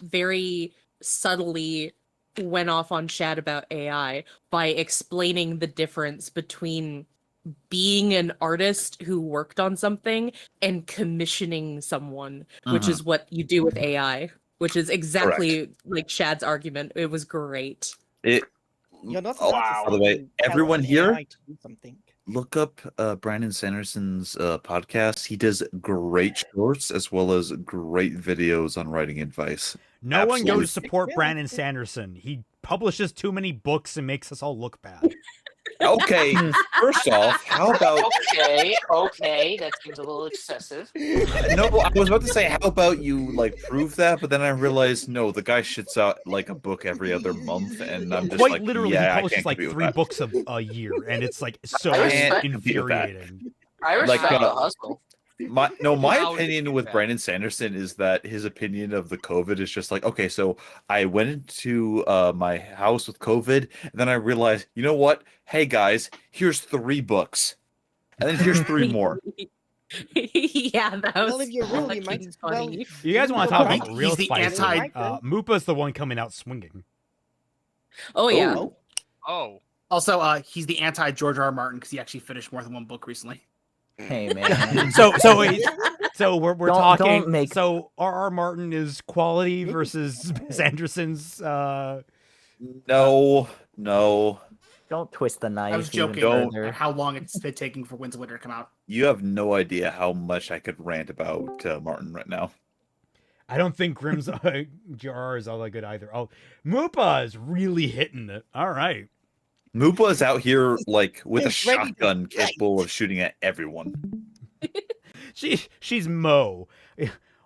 very subtly went off on Shad about AI by explaining the difference between being an artist who worked on something and commissioning someone, which is what you do with AI, which is exactly like Shad's argument. It was great. It. You're not Oh, allowed by the way, to tell everyone an here, AI to do something. look up Brandon Sanderson's podcast. He does great shorts as well as great videos on writing advice. No one Absolutely. goes to support Brandon Sanderson. He publishes too many books and makes us all look bad. Okay, first off, how about Okay, that seems a little excessive. no? I was about to say, how about you like prove that, but then I realized no, the guy shits out like a book every other month, and I'm just Quite like, literally, yeah, he I publishes can't like compete with 3 that. books a year, and it's like so I respect- infuriating. I respect Like, the hustle. My Wow, opinion with Brandon Sanderson is that his opinion of the COVID is just like, okay, so I went into my house with COVID, and then I realized, you know what? Hey guys, here's 3 books, and then here's 3 more. Yeah, that was Well, if you're real, you might fucking as well. funny. You guys want to talk about real He's the spicy? anti- Moopa's the one coming out swinging. Oh yeah. Oh. Oh. Also, he's the anti George R. R. Martin because he actually finished more than one book recently. Hey man. So we're Don't talking. make- So R.R. Martin is quality versus Sanderson's. No. Don't twist the knife. I was even joking further. at how long it's been taking for Winds of Winter to come out. You have no idea how much I could rant about Martin right now. I don't think Grimm's JR is all that good either. Oh, Moopa is really hitting it. All right. Moopa is out here like with a He's ready to shotgun fight. capable of shooting at everyone. She's Mo.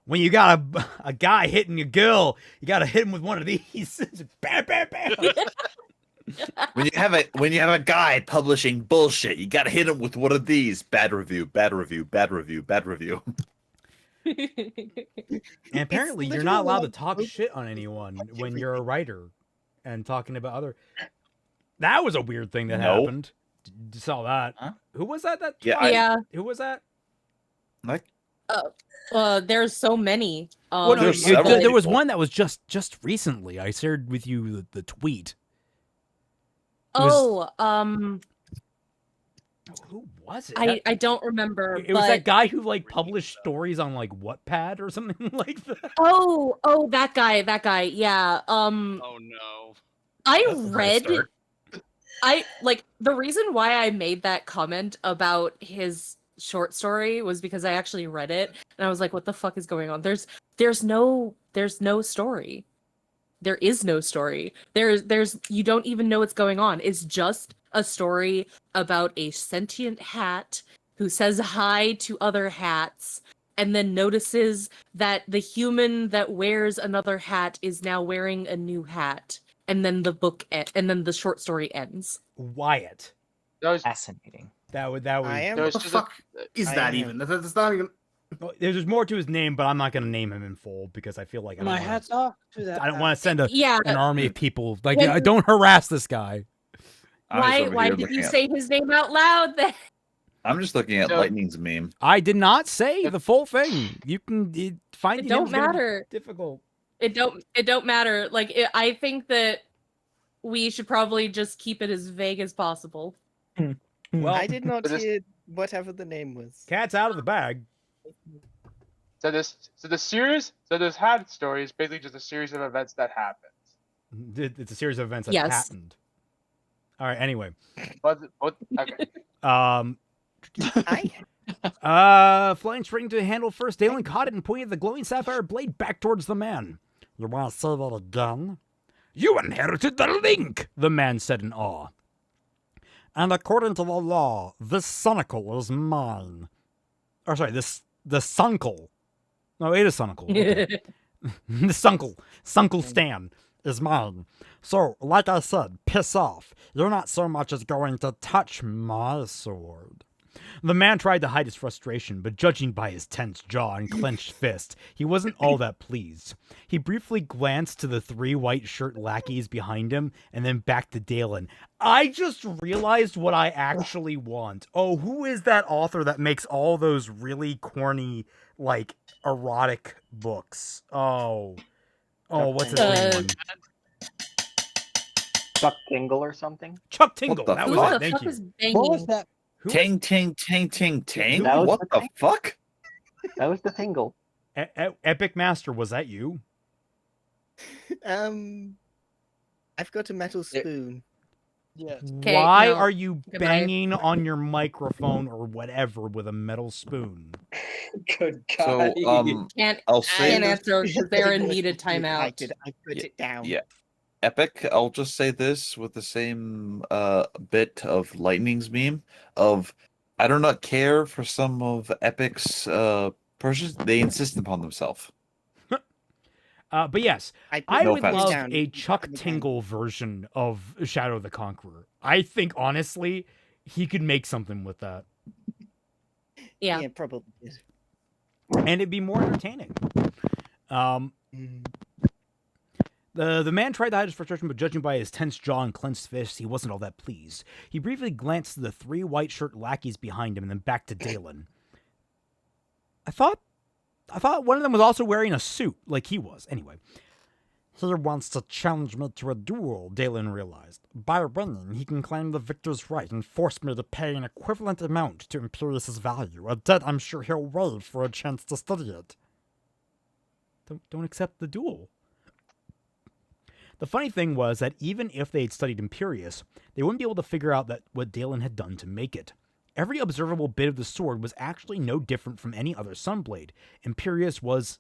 When you got a guy hitting a girl, you got to hit him with one of these. Bam, bam, bam. When you have a guy publishing bullshit, you gotta hit him with one of these. Bad review, bad review, bad review, bad review. And apparently, you're not allowed to talk shit on anyone when you're a writer and talking about other. That was a weird thing that Nope. happened. You saw that? Huh? Who was that? Yeah, Yeah. Who was that? Like, There's so many. Well, no, there's several there was people. one that was just recently. I shared with you the tweet. It was- Who was it? I don't remember. It was but... that guy who like published stories on like Wattpad or something like that. Oh, that guy. Yeah. Oh no. I That's a great read. start. I like the reason why I made that comment about his short story was because I actually read it and I was like, "What the fuck is going on?" There's no story. There is no story. There's you don't even know what's going on. It's just a story about a sentient hat who says hi to other hats and then notices that the human that wears another hat is now wearing a new hat. And then the short story ends. Wyatt. Fascinating. That was. What the fuck is that even? That's not even. Well, there's more to his name, but I'm not going to name him in full because I feel like My hat's off to that. I don't want to send an Yeah. army of people like When- don't harass this guy. Why did you say his name out loud then? I'm just looking at Lightning's meme. I did not say the full thing. You can find It don't matter. Difficult. It don't matter. Like I think that we should probably just keep it as vague as possible. Well, I did not hear whatever the name was. Cat's out of the bag. So this hat story is basically just a series of events that happens. It's a series of events that Yes. happened. All right. Anyway. Okay. Flying straight into the handle first, Dalen caught it and pointed the glowing sapphire blade back towards the man. You want to say that again? You inherited the link, the man said in awe. And according to the law, this sunicle is mine. Or sorry, the suncle. No, it is sunicle. Okay. The suncle Stan is mine. So, like I said, piss off. You're not so much as going to touch my sword. The man tried to hide his frustration, but judging by his tense jaw and clenched fist, he wasn't all that pleased. He briefly glanced to the 3 white shirt lackeys behind him, and then back to Dalen. I just realized what I actually want. Oh, who is that author that makes all those really corny, like, erotic books? Oh, what's his name? Chuck Tingle or something? Chuck Tingle. the That Who was fuck? it. the Thank fuck you. is banging? What was that? Who Ting, ting, ting, ting, ting. That was What the the thing. fuck? That was the Tingle. Epic Master, was that you? I've got a metal spoon. Yes. Why no. are you Goodbye. banging on your microphone or whatever with a metal spoon? Good So, God. Can't I'll say can't this. answer because they're in needed Excited, timeout. I put it down. Yeah. Epic, I'll just say this with the same bit of Lightning's meme of I do not care for some of Epic's purchases. They insist upon themselves. But yes, I I No would offense. love down. a Chuck Down. Tingle version of Shadow the Conqueror. I think honestly, he could make something with that, Yeah. Yeah, probably. and it'd be more entertaining. The man tried to hide his frustration, but judging by his tense jaw and clenched fists, he wasn't all that pleased. He briefly glanced to the 3 white shirt lackeys behind him and then back to Dalen. I thought one of them was also wearing a suit, like he was. Anyway. He wants to challenge me to a duel, Dalen realized. By winning, he can claim the victor's right and force me to pay an equivalent amount to Imperius's value, a debt I'm sure he'll waive for a chance to study it. Don't accept the duel. The funny thing was that even if they had studied Imperius, they wouldn't be able to figure out what Dalen had done to make it. Every observable bit of the sword was actually no different from any other Sunblade. Imperius was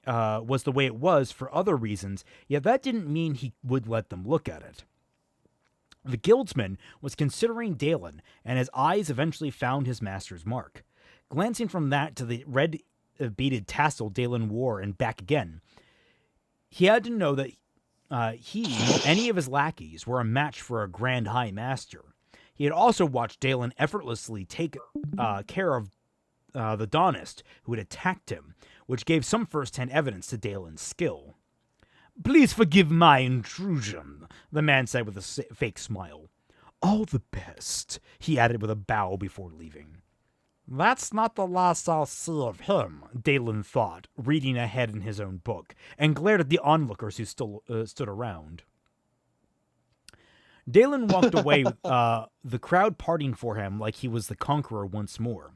the way it was for other reasons, yet that didn't mean he would let them look at it. The guildsman was considering Dalen, and his eyes eventually found his master's mark. Glancing from that to the red beaded tassel Dalen wore and back again, he had to know that he or any of his lackeys were a match for a Grand High Master. He had also watched Dalen effortlessly take care of the Dawnist who had attacked him, which gave some first-hand evidence to Dalen's skill. "Please forgive my intrusion," the man said with a fake smile. "All the best," he added with a bow before leaving. "That's not the last I'll see of him," Dalen thought, reading ahead in his own book, and glared at the onlookers who still stood around. Dalen walked away, the crowd parting for him like he was the Conqueror once more.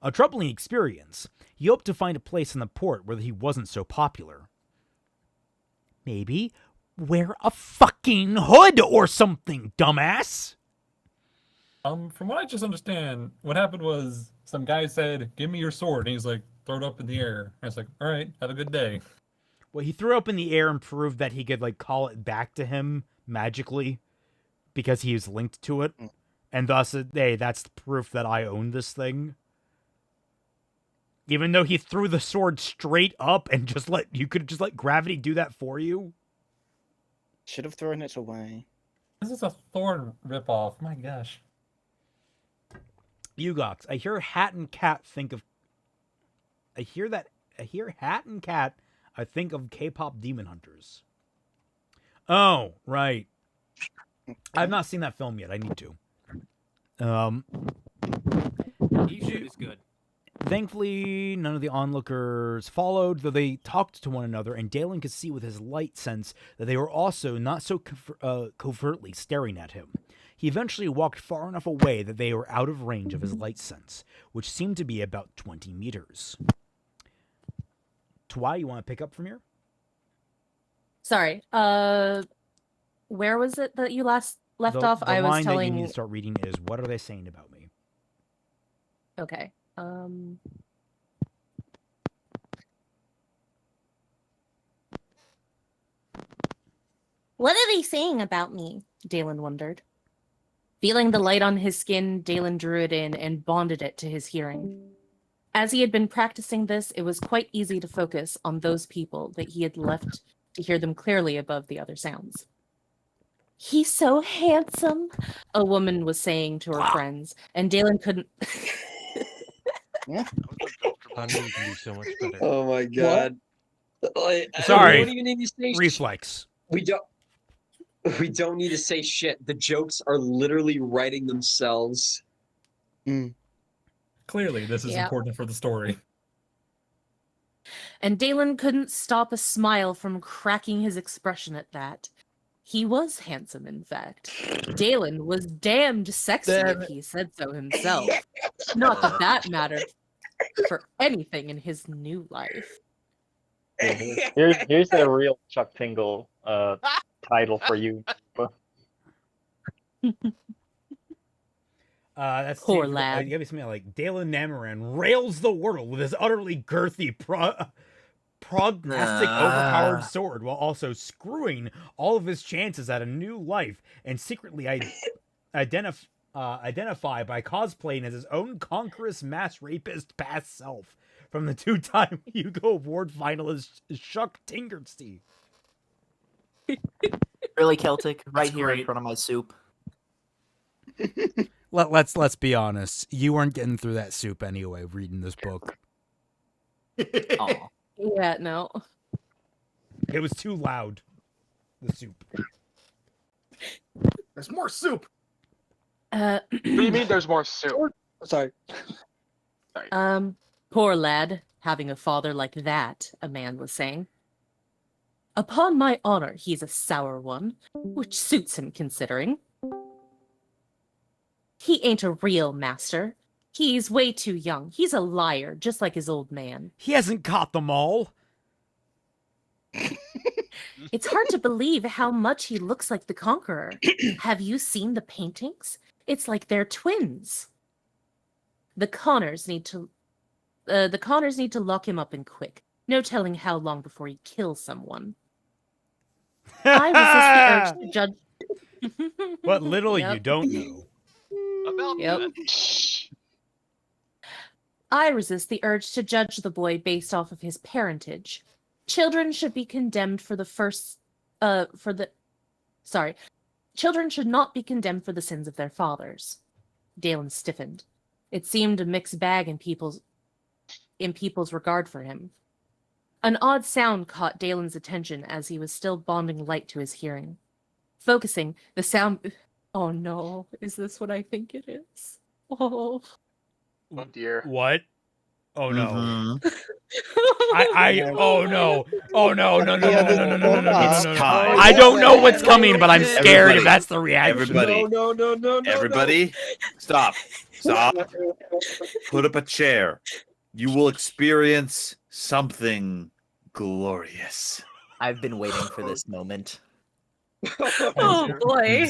A troubling experience. He hoped to find a place in the port where he wasn't so popular. Maybe wear a fucking hood or something, dumbass! From what I just understand, what happened was some guy said, "Give me your sword," and he's like, "Throw it up in the air." And it's like, "All right, have a good day." Well, he threw it up in the air and proved that he could, call it back to him magically because he was linked to it. And thus, hey, that's proof that I own this thing. Even though he threw the sword straight up and you could just let gravity do that for you. Should have thrown it away. This is a Thorn ripoff. My gosh. Ugox, I hear Hat and Cat I hear Hat and Cat, I think of K-pop Demon Hunters. Oh, right. I've not seen that film yet. I need to. You should. It's good. Thankfully, none of the onlookers followed, though they talked to one another, and Dalen could see with his light sense that they were also not so covertly staring at him. He eventually walked far enough away that they were out of range of his light sense, which seemed to be about 20 meters. Twy, you want to pick up from here? Sorry. Where was it that you last left off? The I was line telling that you need to start reading is, "What are they saying about me?" Okay. What are they saying about me? Dalen wondered. Feeling the light on his skin, Dalen drew it in and bonded it to his hearing. As he had been practicing this, it was quite easy to focus on those people that he had left to hear them clearly above the other sounds. "He's so handsome," a woman was saying to her friends, and Dalen couldn't... I knew you can do so much better. Oh my god. Sorry. We don't even need to say Reflex. We don't need to say shit. The jokes are literally writing themselves. Clearly, this is important for the story. And Dalen couldn't stop a smile from cracking his expression at that. He was handsome, in fact. Dalen was damned sexy if he said so himself. Not that that mattered for anything in his new life. Here's a real Chuck Tingle title for you. That's Poor you lad. gotta be something like Dalen Namoran rails the world with his utterly girthy prognostic overpowered sword, while also screwing all of his chances at a new life, and secretly identify by cosplaying as his own conqueror's mass rapist past self from the two-time Hugo Award finalist Chuck Tingersty. Really Celtic, right here in great. front of my soup. Let's be honest. You weren't getting through that soup anyway, reading this book. Aw. Yeah, no. It was too loud. The soup. There's more soup. What do you mean there's more soup? Sorry. Poor lad, having a father like that, a man was saying. Upon my honor, he's a sour one, which suits him considering. He ain't a real master. He's way too young. He's a liar, just like his old man. He hasn't caught them all. It's hard to believe how much he looks like the Conqueror. Have you seen the paintings? It's like they're twins. The Connors need to lock him up and quick. No telling how long before he kills someone. I resist the urge to judge. What little Yep. you don't know. About Yep. that. I resist the urge to judge the boy based off of his parentage. Children should be condemned for the Children should not be condemned for the sins of their fathers. Dalen stiffened. It seemed a mixed bag in people's regard for him. An odd sound caught Dalen's attention as he was still bonding light to his hearing. Focusing, the sound... Oh no, is this what I think it is? Oh. Oh dear. What? Oh no. Mhm. Oh no. Oh no, no, no, no, no, no, no, no, no, no, It's no, no. time. I don't know what's coming, but I'm scared if that's the reaction. Everybody. No. Everybody, stop. Stop. Put up a chair. You will experience something glorious. I've been waiting for this moment. Oh boy.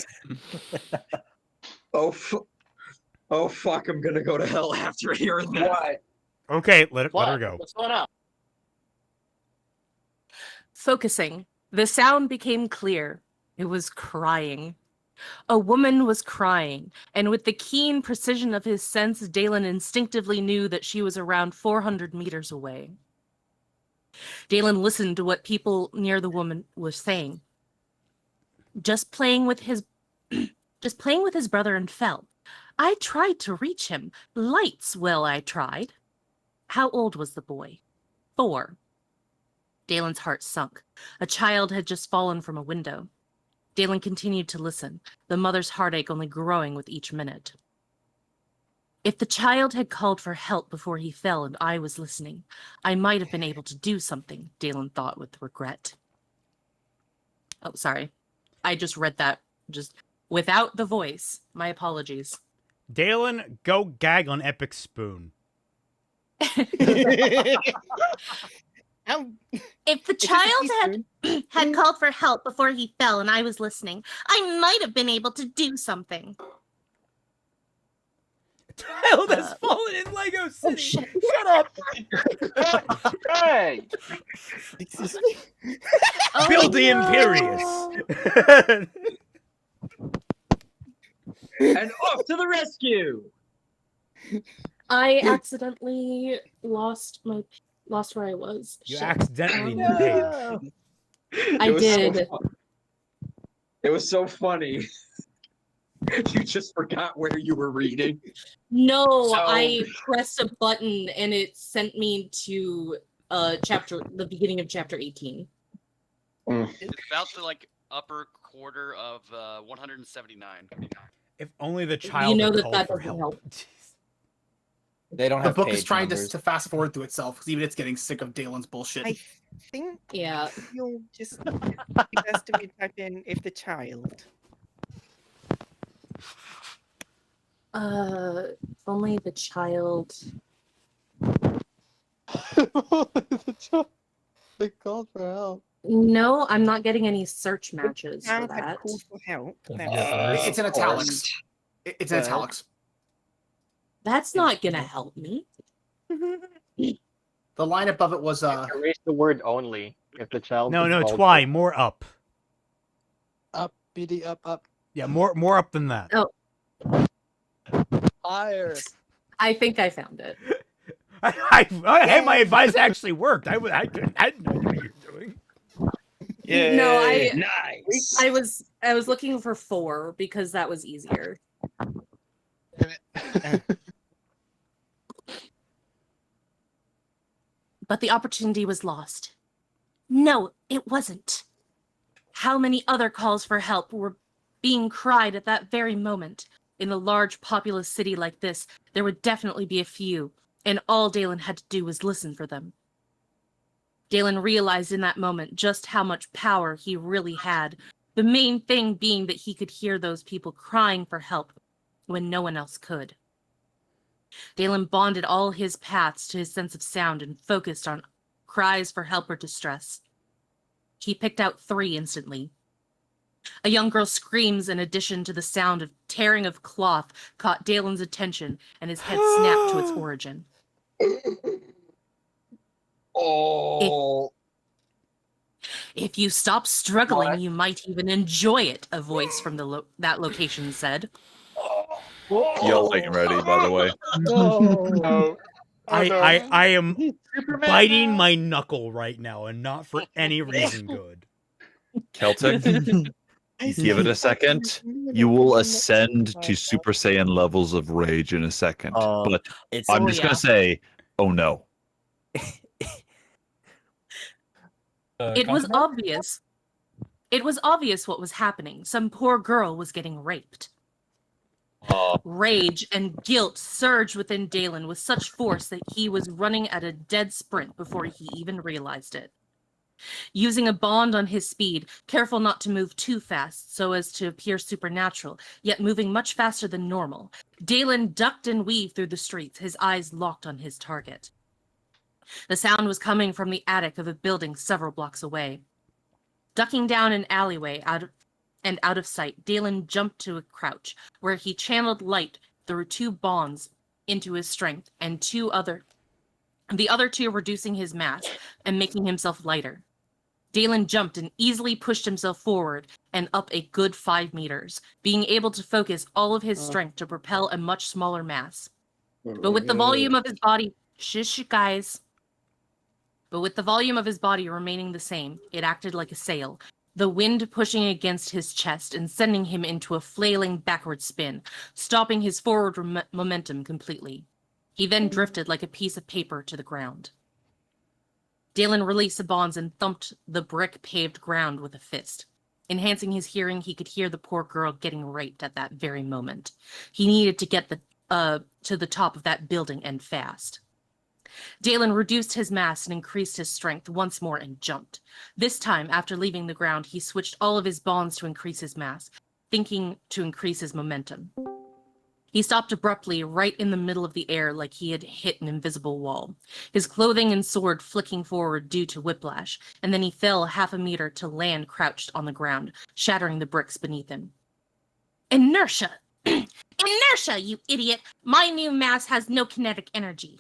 Oh fuck! I'm gonna go to hell after hearing that. What? Okay, let her go. What's going on? Focusing, the sound became clear. It was crying. A woman was crying, and with the keen precision of his sense, Dalen instinctively knew that she was around 400 meters away. Dalen listened to what people near the woman was saying. Just playing with his brother and fell. I tried to reach him. Lights, well, I tried. How old was the boy? 4. Dalen's heart sunk. A child had just fallen from a window. Dalen continued to listen, the mother's heartache only growing with each minute. If the child had called for help before he fell and I was listening, I might have been able to do something, Dalen thought with regret. Oh, sorry. I just read that just without the voice. My apologies. Dalen, go gag on Epic Spoon. If the child had called for help before he fell and I was listening, I might have been able to do something. Child has fallen in Lego City. Shut up. Hey. Excuse me. Build the Imperious. And off to the rescue. I accidentally lost where I was. You Shit. accidentally No. paid. I did. It was so funny. You just forgot where you were reading. No, So- I pressed a button and it sent me to the beginning of chapter 18. It's about the upper quarter of 179. If only the child You know had that called that for doesn't help. help. They don't The have book is page trying numbers. to fast forward through itself because even it's getting sick of Dalen's bullshit. I think Yeah. you'll just be best if you type in if the child. Only the child. They called for help. No, I'm not getting any search matches for Child had that. called for help. It's in italics. It's in But- italics. That's not gonna help me. The line above it was Erase the word only if the child. No, is no, called Twy, more up. Up, BD, up. Yeah, more up than that. Oh, Higher. I think I found it. Hey, my advice actually worked. I didn't know what you were doing. No, Nice. I was looking for 4 because that was easier. But the opportunity was lost. No, it wasn't. How many other calls for help were being cried at that very moment? In a large populous city like this, there would definitely be a few, and all Dalen had to do was listen for them. Dalen realized in that moment just how much power he really had, the main thing being that he could hear those people crying for help when no one else could. Dalen bonded all his paths to his sense of sound and focused on cries for help or distress. He picked out 3 instantly. A young girl's screams in addition to the sound of tearing of cloth caught Dalen's attention, and his head snapped to its origin. Oh. If you stop struggling, you might even enjoy it, a voice from that location said. Y'all getting ready, by the way. No. I am biting my knuckle right now, and not for any reason good. Celtic, give it a second. You will ascend to Super Saiyan levels of rage in a second. But I'm just gonna say, oh no. It was obvious. It was obvious what was happening. Some poor girl was getting raped. Rage and guilt surged within Dalen with such force that he was running at a dead sprint before he even realized it. Using a bond on his speed, careful not to move too fast so as to appear supernatural, yet moving much faster than normal, Dalen ducked and weaved through the streets, his eyes locked on his target. The sound was coming from the attic of a building several blocks away. Ducking down an alleyway out of sight, Dalen jumped to a crouch, where he channeled light through 2 bonds into his strength, and the other 2 reducing his mass and making himself lighter. Dalen jumped and easily pushed himself forward and up a good 5 meters, being able to focus all of his strength to propel a much smaller mass. But with the volume of his body, guys. But with the volume of his body remaining the same, it acted like a sail, the wind pushing against his chest and sending him into a flailing backward spin, stopping his forward momentum completely. He then drifted like a piece of paper to the ground. Dalen released the bonds and thumped the brick-paved ground with a fist. Enhancing his hearing, he could hear the poor girl getting raped at that very moment. He needed to get to the top of that building and fast. Dalen reduced his mass and increased his strength once more and jumped. This time, after leaving the ground, he switched all of his bonds to increase his mass, thinking to increase his momentum. He stopped abruptly right in the middle of the air like he had hit an invisible wall, his clothing and sword flicking forward due to whiplash, and then he fell half a meter to land crouched on the ground, shattering the bricks beneath him. Inertia! Inertia, you idiot! My new mass has no kinetic energy.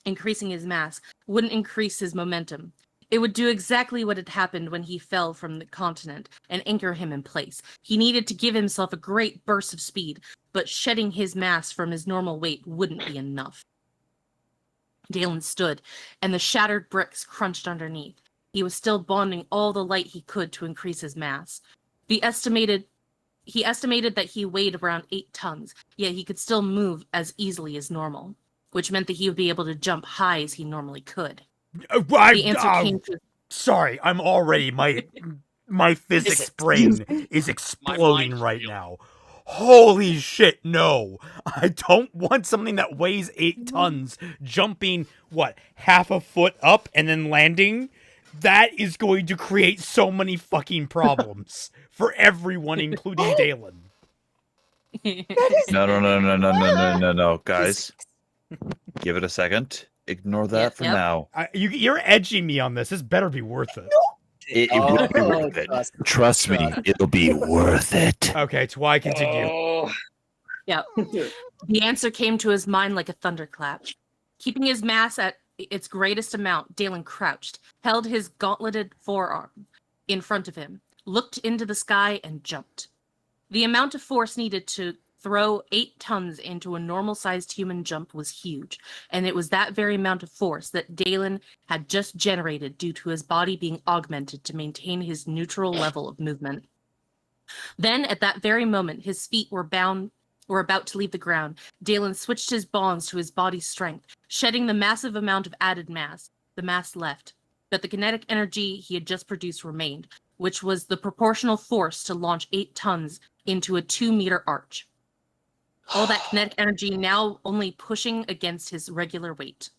Increasing his mass wouldn't increase his momentum. It would do exactly what had happened when he fell from the continent and anchor him in place. He needed to give himself a great burst of speed, but shedding his mass from his normal weight wouldn't be enough. Dalen stood, and the shattered bricks crunched underneath. He was still bonding all the light he could to increase his mass. He estimated that he weighed around 8 tons, yet he could still move as easily as normal, which meant that he would be able to jump high as he normally could. The answer came to... Sorry, I'm already my physics brain is exploding right now. Holy shit, no. I don't want something that weighs 8 tons jumping, what, half a foot up and then landing? That is going to create so many fucking problems for everyone, including Dalen. No, guys. Give it a second. Ignore that for now. You're edging me on this. This better be worth it. It will be worth it. Trust me, it'll be worth it. Okay, Twy, continue. Yeah. The answer came to his mind like a thunderclap. Keeping his mass at its greatest amount, Dalen crouched, held his gauntleted forearm in front of him, looked into the sky, and jumped. The amount of force needed to throw 8 tons into a normal-sized human jump was huge, and it was that very amount of force that Dalen had just generated due to his body being augmented to maintain his neutral level of movement. Then, at that very moment, his feet were about to leave the ground. Dalen switched his bonds to his body's strength, shedding the massive amount of added mass. The mass left, but the kinetic energy he had just produced remained, which was the proportional force to launch 8 tons into a 2-meter arch. All that kinetic energy now only pushing against his regular weight.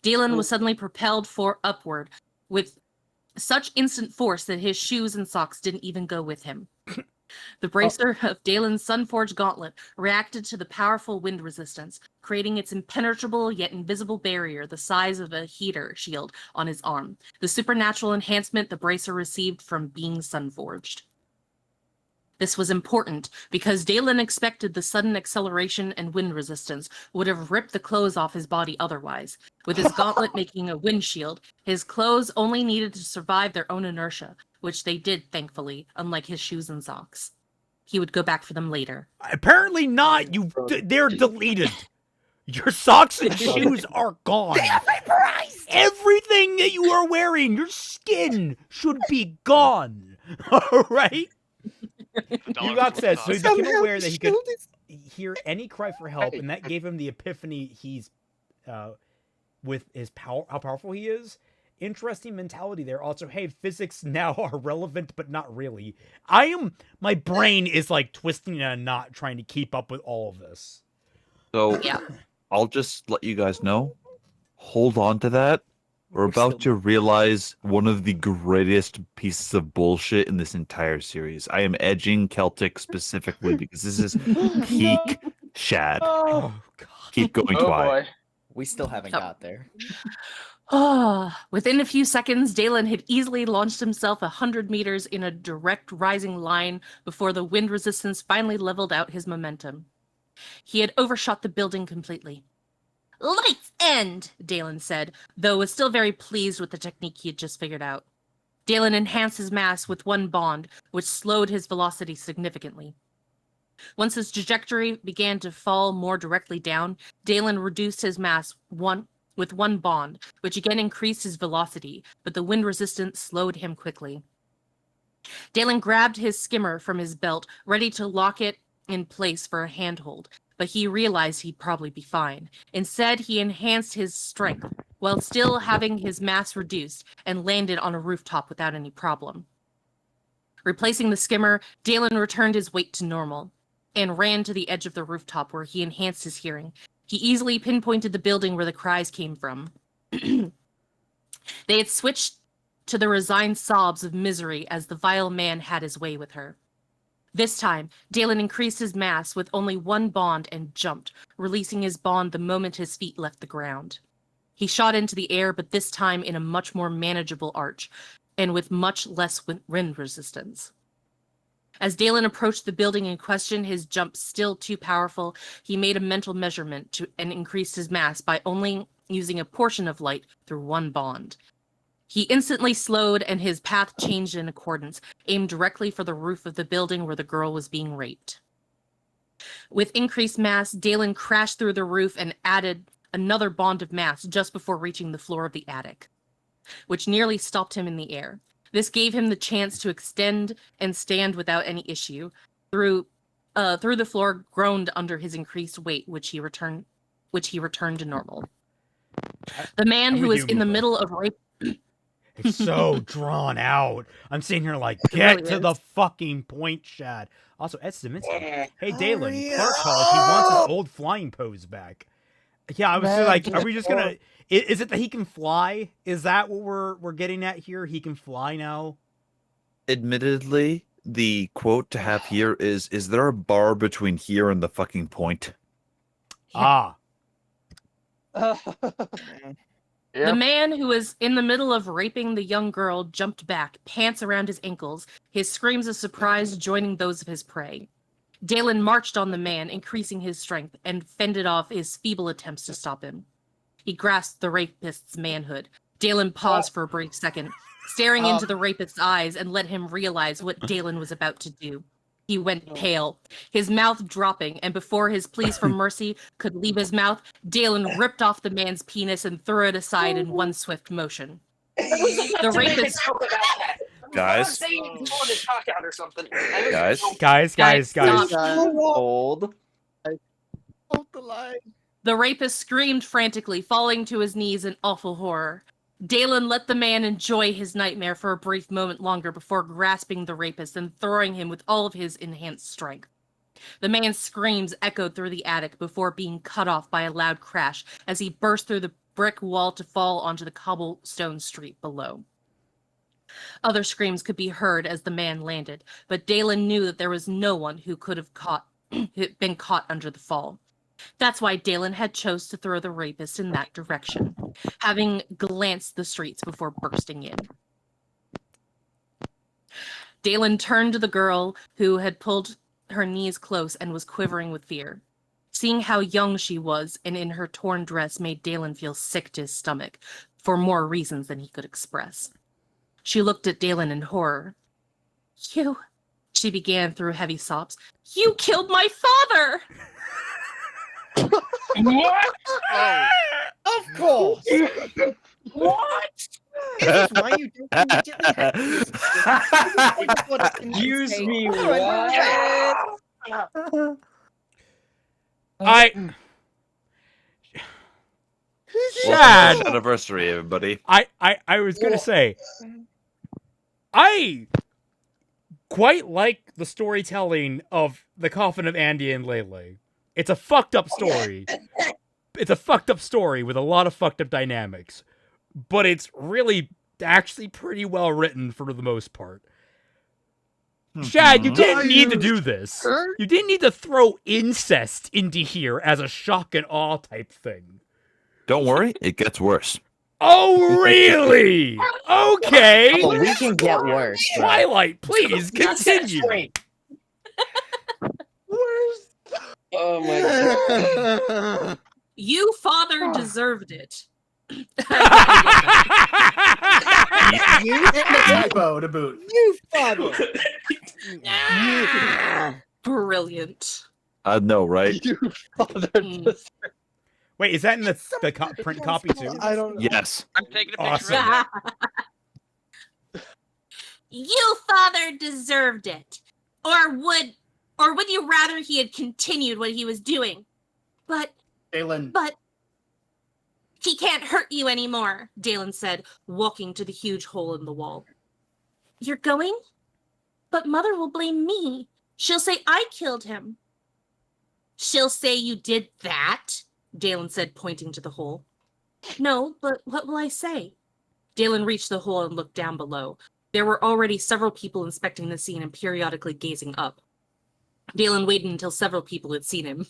Dalen was suddenly propelled upward with such instant force that his shoes and socks didn't even go with him. The bracer of Dalen's Sunforged gauntlet reacted to the powerful wind resistance, creating its impenetrable yet invisible barrier the size of a heater shield on his arm, the supernatural enhancement the bracer received from being Sunforged. This was important because Dalen expected the sudden acceleration and wind resistance would have ripped the clothes off his body otherwise. With his gauntlet making a windshield, his clothes only needed to survive their own inertia, which they did, thankfully, unlike his shoes and socks. He would go back for them later. Apparently not. They're deleted. Your socks and shoes are gone. They are vaporized. Everything that you are wearing, your skin should be gone. All right? Ugok says, so he became aware that he could hear any cry for help, and that gave him the epiphany he's, with his power, how powerful he is. Interesting mentality there. Also, hey, physics now are relevant, but not really. My brain is like twisting in a knot trying to keep up with all of this. So, I'll just let you guys know, hold on to that. We're about to realize one of the greatest pieces of bullshit in this entire series. I am edging Celtic specifically because this is peak Shad. Oh, God. Keep going, Twy. We still haven't got there. Within a few seconds, Dalen had easily launched himself 100 meters in a direct rising line before the wind resistance finally leveled out his momentum. He had overshot the building completely. "Light's end," Dalen said, though was still very pleased with the technique he had just figured out. Dalen enhanced his mass with one bond, which slowed his velocity significantly. Once his trajectory began to fall more directly down, Dalen reduced his mass with one bond, which again increased his velocity, but the wind resistance slowed him quickly. Dalen grabbed his skimmer from his belt, ready to lock it in place for a handhold, but he realized he'd probably be fine. Instead, he enhanced his strength, while still having his mass reduced, and landed on a rooftop without any problem. Replacing the skimmer, Dalen returned his weight to normal, and ran to the edge of the rooftop where he enhanced his hearing. He easily pinpointed the building where the cries came from. They had switched to the resigned sobs of misery as the vile man had his way with her. This time, Dalen increased his mass with only one bond and jumped, releasing his bond the moment his feet left the ground. He shot into the air, but this time in a much more manageable arch, and with much less wind resistance. As Dalen approached the building in question, his jump still too powerful, he made a mental measurement and increased his mass by only using a portion of light through one bond. He instantly slowed, and his path changed in accordance, aimed directly for the roof of the building where the girl was being raped. With increased mass, Dalen crashed through the roof and added another bond of mass just before reaching the floor of the attic, which nearly stopped him in the air. This gave him the chance to extend and stand without any issue. Through the floor groaned under his increased weight, which he returned to normal. The man who was in the middle of rape. It's so drawn out. I'm sitting here like, It get really to the is. fucking point, Shad. Also, Ed Szymanski. Hey, Dalen, Clark calls. He wants his old flying pose back. Yeah, I was Man, like, are we just just gonna? Is it that he can fly? Is that what we're getting at here? He can fly now. Admittedly, the quote to have here is there a bar between here and the fucking point? Ah. The man who was in the middle of raping the young girl jumped back, pants around his ankles, his screams of surprise joining those of his prey. Dalen marched on the man, increasing his strength, and fended off his feeble attempts to stop him. He grasped the rapist's manhood. Dalen paused for a brief second, staring into the rapist's eyes, and let him realize what Dalen was about to do. He went pale, his mouth dropping, and before his pleas for mercy could leave his mouth, Dalen ripped off the man's penis and threw it aside in one swift motion. The rapist... Guys. Guys. Old. The rapist screamed frantically, falling to his knees in awful horror. Dalen let the man enjoy his nightmare for a brief moment longer before grasping the rapist and throwing him with all of his enhanced strength. The man's screams echoed through the attic before being cut off by a loud crash as he burst through the brick wall to fall onto the cobblestone street below. Other screams could be heard as the man landed, but Dalen knew that there was no one who could have been caught under the fall. That's why Dalen had chose to throw the rapist in that direction, having glanced the streets before bursting in. Dalen turned to the girl who had pulled her knees close and was quivering with fear. Seeing how young she was and in her torn dress made Dalen feel sick to his stomach, for more reasons than he could express. She looked at Dalen in horror. "You," she began through heavy sobs, "you killed my father!" What? Of course. What? This is why you don't immediately Excuse me, what? Shad. Anniversary, everybody. I was gonna say, I quite like the storytelling of The Coffin of Andy and Lele. It's a fucked up story. It's a fucked up story with a lot of fucked up dynamics, but it's really actually pretty well written for the most part. Shad, you didn't need to do this. You didn't need to throw incest into here as a shock and awe type thing. Don't worry, it gets worse. Oh, really? Okay. Oh, we can get worse. Bro. Twilight, please continue. Oh my god. You father deserved it. You typo to boot. You father. Brilliant. I know, right? You father Wait, is that in the print copy too? I don't know. Yes. I'm taking a picture Awesome. of You father deserved it. Or would you rather he had continued what he was doing? But he can't hurt you anymore, Dalen said, walking to the huge hole in the wall. You're going? But Mother will blame me. She'll say I killed him. She'll say you did that, Dalen said, pointing to the hole. No, but what will I say? Dalen reached the hole and looked down below. There were already several people inspecting the scene and periodically gazing up. Dalen waited until several people had seen him.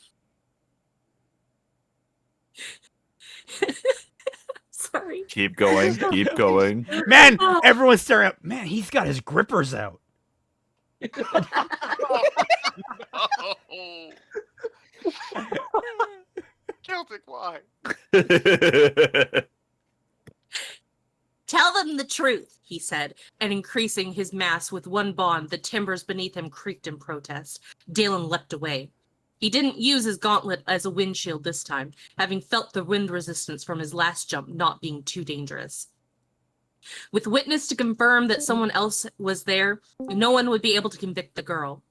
Sorry. Keep going. Keep going. Man, everyone's staring at. Man, he's got his grippers out. Celtic, why? Tell them the truth, he said, and increasing his mass with one bond, the timbers beneath him creaked in protest. Dalen leapt away. He didn't use his gauntlet as a windshield this time, having felt the wind resistance from his last jump not being too dangerous. With witness to confirm that someone else was there, no one would be able to convict the girl.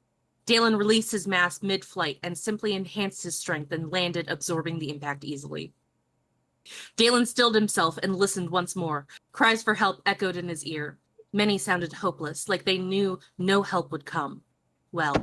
Dalen released his mass mid-flight and simply enhanced his strength and landed, absorbing the impact easily. Dalen stilled himself and listened once more. Cries for help echoed in his ear. Many sounded hopeless, like they knew no help would come. Well,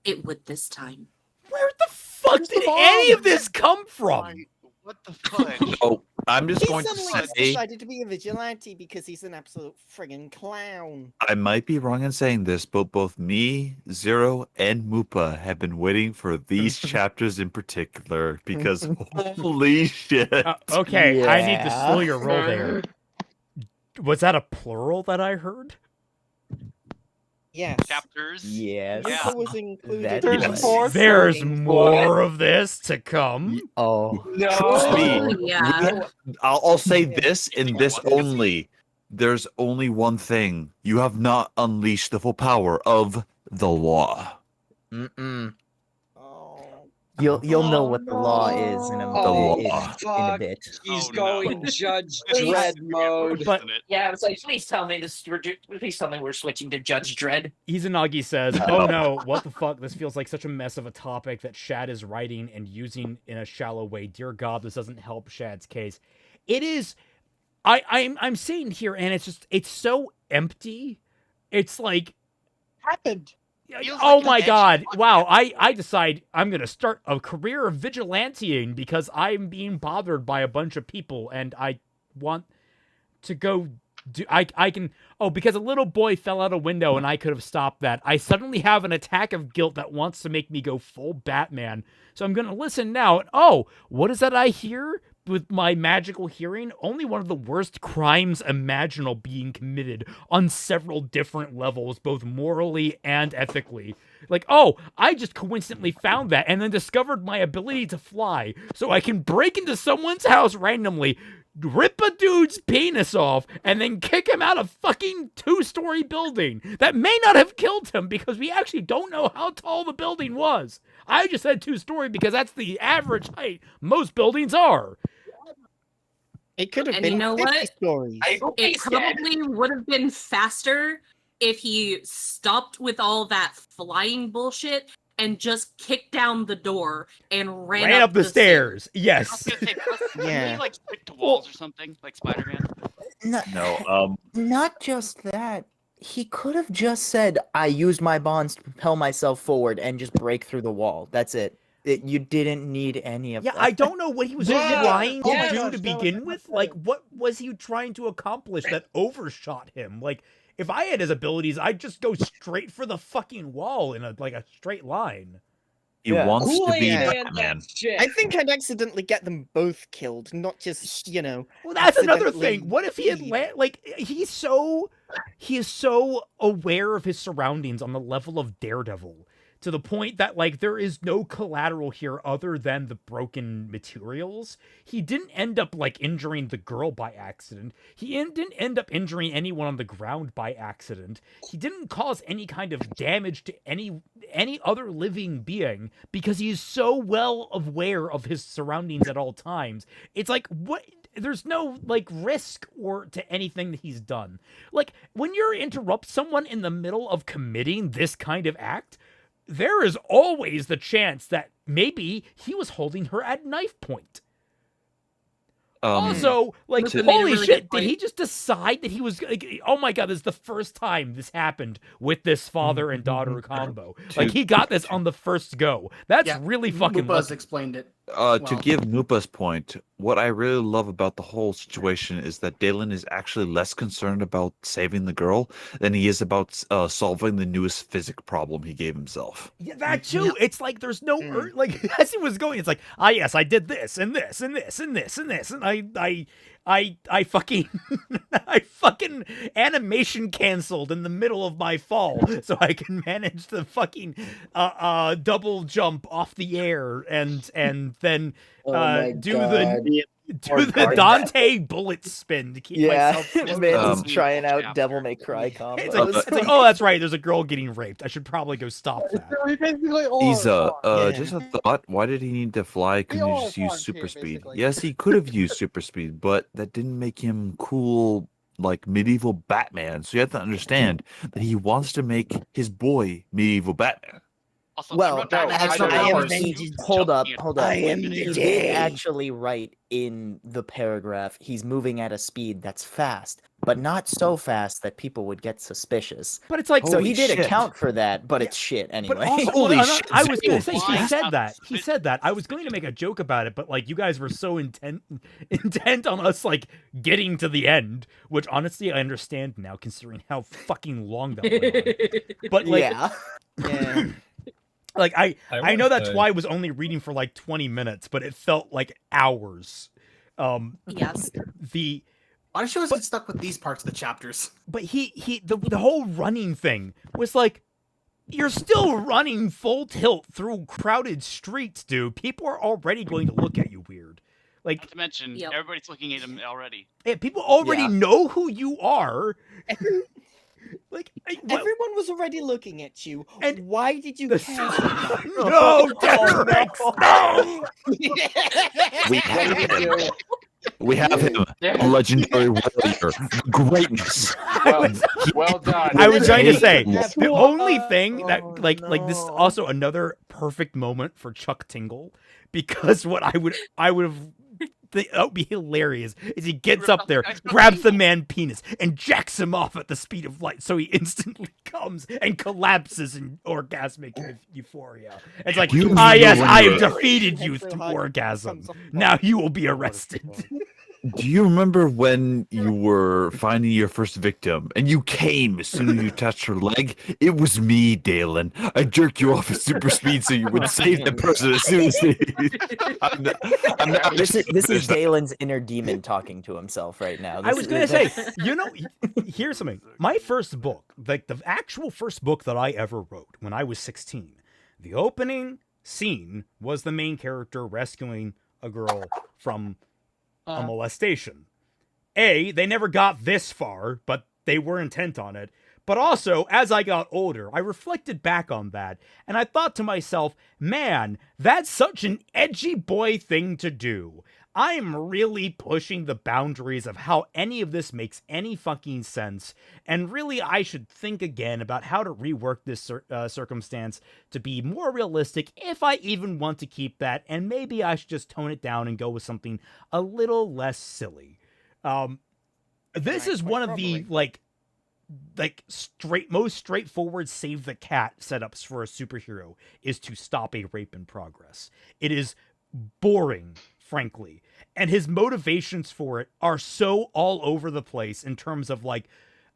it would this time. Where the fuck did any of this come from? What the fudge? Oh, I'm just He going to suddenly just say decided to be a vigilante because he's an absolute friggin' clown. I might be wrong in saying this, but both me, Zero, and Mupa have been waiting for these chapters in particular because holy shit. Okay, I need to slow your roll there. Was that a plural that I heard? Yes. Chapters. Yes. Luca was included. That in was- this. There's more of this to come. Oh. Trust me. Yeah. I'll say this and this only. There's only one thing. You have not unleashed the full power of the law. Mm-mm. You'll know what the law is in a bit. He's Oh, going no. Judge Dredd mode. But Yeah, I was like, please tell me this. Please tell me we're switching to Judge Dredd. Izanagi says, "Oh no, what the fuck? This feels like such a mess of a topic that Shad is writing and using in a shallow way. Dear God, this doesn't help Shad's case. It is. I'm sitting here and it's so empty. It's like Happened. Feels oh like my an God, edgy wow! I decide I'm gonna start a career of vigilanteing because I'm being bothered by a bunch of people and I want to go do I can because a little boy fell out a window and I could have stopped that. I suddenly have an attack of guilt that wants to make me go full Batman. So I'm gonna listen now and what is that I hear with my magical hearing? Only one of the worst crimes imaginable being committed on several different levels, both morally and ethically. Like, I just coincidentally found that and then discovered my ability to fly so I can break into someone's house randomly, rip a dude's penis off, and then kick him out of fucking 2-story building that may not have killed him because we actually don't know how tall the building was. I just said 2-story because that's the average height most buildings are. It could have And been you know 50 what? stories. It probably would have been faster if he stopped with all that flying bullshit and just kicked down the door and ran up the stairs. Yes. I was gonna say, Yeah. yeah. He like stick to walls or something, like Spider-Man. No, Not just that. He could have just said, I used my bonds to propel myself forward and just break through the wall. That's it. You didn't need any of Yeah, that. I don't know what he was Yeah. trying to Yes. do to begin with. Like, what was he trying to accomplish that overshot him? Like, if I had his abilities, I'd just go straight for the fucking wall in a straight line. he wants to be Kool-Aid Man Batman. that shit. I think I'd accidentally get them both killed, not just, Well, that's another accidentally thing. What if he had he is so aware of his surroundings on the level of Daredevil to the point that there is no collateral here other than the broken materials. He didn't end up injuring the girl by accident. He didn't end up injuring anyone on the ground by accident. He didn't cause any kind of damage to any other living being because he is so well aware of his surroundings at all times. It's what there's no risk or to anything that he's done. When you interrupt someone in the middle of committing this kind of act, there is always the chance that maybe he was holding her at knife point. Also, Listen, made a holy really shit, good point. did he just decide that he was, oh my God, this is the first time this happened with this father and daughter combo. He got this on the first go. That's really fucking Lupa's lucky. explained it. To give Nupa's point, what I really love about the whole situation is that Dalen is actually less concerned about saving the girl than he is about solving the newest physics problem he gave himself. Yeah, that too. It's there's no as he was going, it's yes, I did this and this and this and this and this, and I fucking I fucking animation canceled in the middle of my fall so I can manage the fucking double jump off the air and then do the Dante bullet spin to keep myself Man's trying out Devil May Cry combos. It's oh, that's right. There's a girl getting raped. I should probably go stop that. Just a thought. Why did he need to fly? Couldn't he just use super speed? Yes, he could have used super speed, but that didn't make him cool medieval Batman. So you have to understand that he wants to make his boy medieval Batman. Also, Well, Batman has no powers. Hold up. I am He the did day. actually write in the paragraph, he's moving at a speed that's fast, but not so fast that people would get suspicious. But it's like, so holy he did shit. account for that, but it's shit anyway. But also, Holy well, shit, I was going to say, Zane. he said that. He said that. I was going to make a joke about it, but like you guys were so intent on us like getting to the end, which honestly I understand now, considering how fucking long that went on. But like, Yeah. like I know that say- Twy was only reading for like 20 minutes, but it felt like hours. Yes. Why does she always get stuck with these parts of the chapters? But the whole running thing was like, you're still running full tilt through crowded streets, dude. People are already going to look at you weird. Like, Not to mention, everybody's looking at him already. yeah, people already know who you are. Like, everyone was already looking at you. And why did you cast No, Derek, no! We have him, a legendary warrior, greatness. Well done. I was trying to say the only thing that like this is also another perfect moment for Chuck Tingle, because what I would have that would be hilarious is he gets up there, grabs the man penis, and jacks him off at the speed of light, so he instantly comes and collapses in orgasmic euphoria. It's like, yes, I have defeated you through orgasm. Now you will be arrested. Do you remember when you were finding your first victim and you came as soon as you touched her leg? It was me, Dalen. I jerked you off at super speed so you would save the person as soon as they... This is Dalen's inner demon talking to himself right now. I was going to say, here's something. My first book, like the actual first book that I ever wrote when I was 16, the opening scene was the main character rescuing a girl from a molestation. They never got this far, but they were intent on it. But also, as I got older, I reflected back on that, and I thought to myself, man, that's such an edgy boy thing to do. I'm really pushing the boundaries of how any of this makes any fucking sense, and really I should think again about how to rework this circumstance to be more realistic, if I even want to keep that, and maybe I should just tone it down and go with something a little less silly. This is one of the most straightforward save the cat setups for a superhero, is to stop a rape in progress. It is boring, frankly, and his motivations for it are so all over the place in terms of like,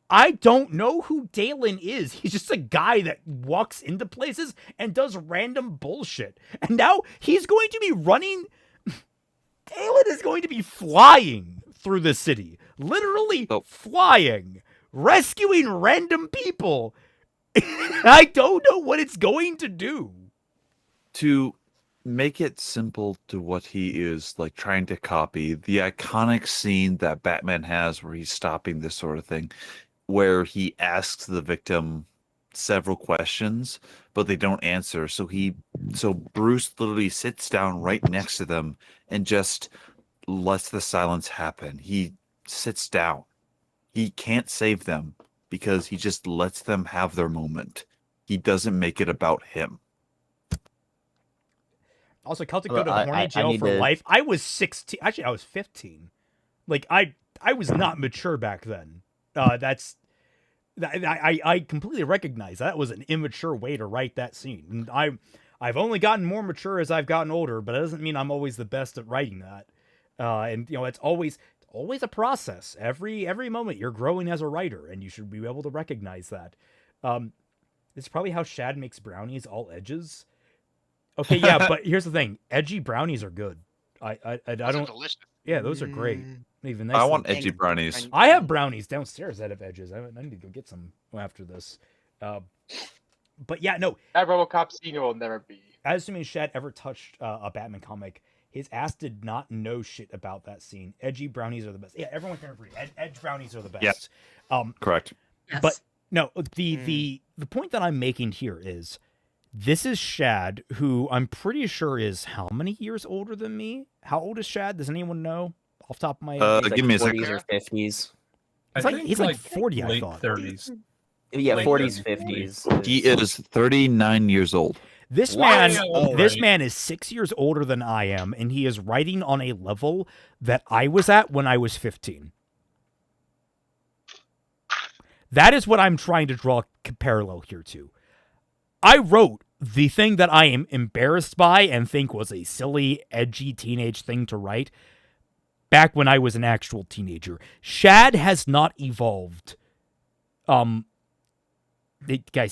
I don't know who Dalen is. He's just a guy that walks into places and does random bullshit. And now he's going to be running. Dalen is going to be flying through the city, literally flying, rescuing random people. I don't know what it's going to do. To make it simple to what he is like trying to copy, the iconic scene that Batman has where he's stopping this sort of thing, where he asks the victim several questions, but they don't answer. So Bruce literally sits down right next to them and just lets the silence happen. He sits down. He can't save them because he just lets them have their moment. He doesn't make it about him. Also, Celtic go to horny jail for life. I was 16. Actually, I was 15. Like, I was not mature back then. I completely recognize that was an immature way to write that scene. And I've only gotten more mature as I've gotten older, but it doesn't mean I'm always the best at writing that. And it's always a process. Every moment you're growing as a writer, and you should be able to recognize that. It's probably how Shad makes brownies, all edges. Okay, yeah, but here's the thing: edgy brownies are good. I don't. Delicious. Yeah, those are great. Even I want edgy brownies. I have brownies downstairs that have edges. I need to go get some after this. But yeah, no. That RoboCop scene will never be. Assuming Shad ever touched a Batman comic, his ass did not know shit about that scene. Edgy brownies are the best. Yeah, everyone can agree. Edge brownies are the best. Yeah. Correct. Yes. But no, the point that I'm making here is, this is Shad, who I'm pretty sure is how many years older than me? How old is Shad? Does anyone know off the top of my head? Give me a second. 40s or 50s. He's like 40, I thought. 30s. Yeah, 40s, 50s. He is 39 years old. This man is 6 years older than I am, and he is writing on a level that I was at when I was 15. That is what I'm trying to draw a parallel here to. I wrote the thing that I am embarrassed by and think was a silly, edgy teenage thing to write back when I was an actual teenager. Shad has not evolved. Guys,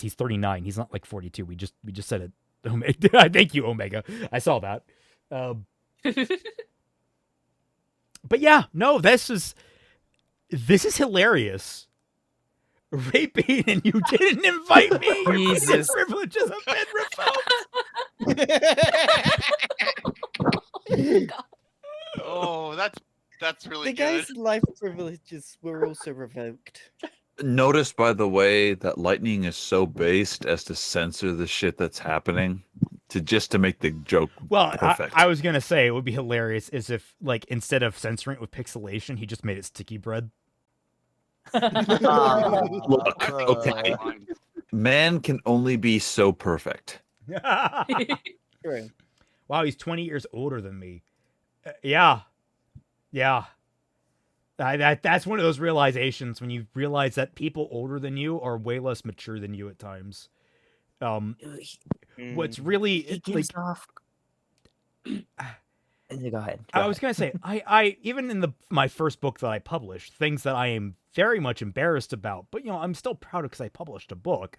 he's 39. He's not like 42. We just said it. Thank you, Omega. I saw that. But yeah, no, this is hilarious. Raping and you didn't invite me. Your privileges have been revoked. Oh, that's really the good. guy's life privileges were also revoked. Notice, by the way, that Lightning is so based as to censor the shit that's happening to make the joke perfect. I was gonna say it would be hilarious is if, like, instead of censoring it with pixelation, he just made it sticky bread. Look, okay. Man can only be so perfect. True. Wow, he's 20 years older than me. Yeah. That's one of those realizations when you realize that people older than you are way less mature than you at times. What's really He gives off. Go ahead. I was gonna say, I even in my first book that I published, things that I am very much embarrassed about, but I'm still proud because I published a book.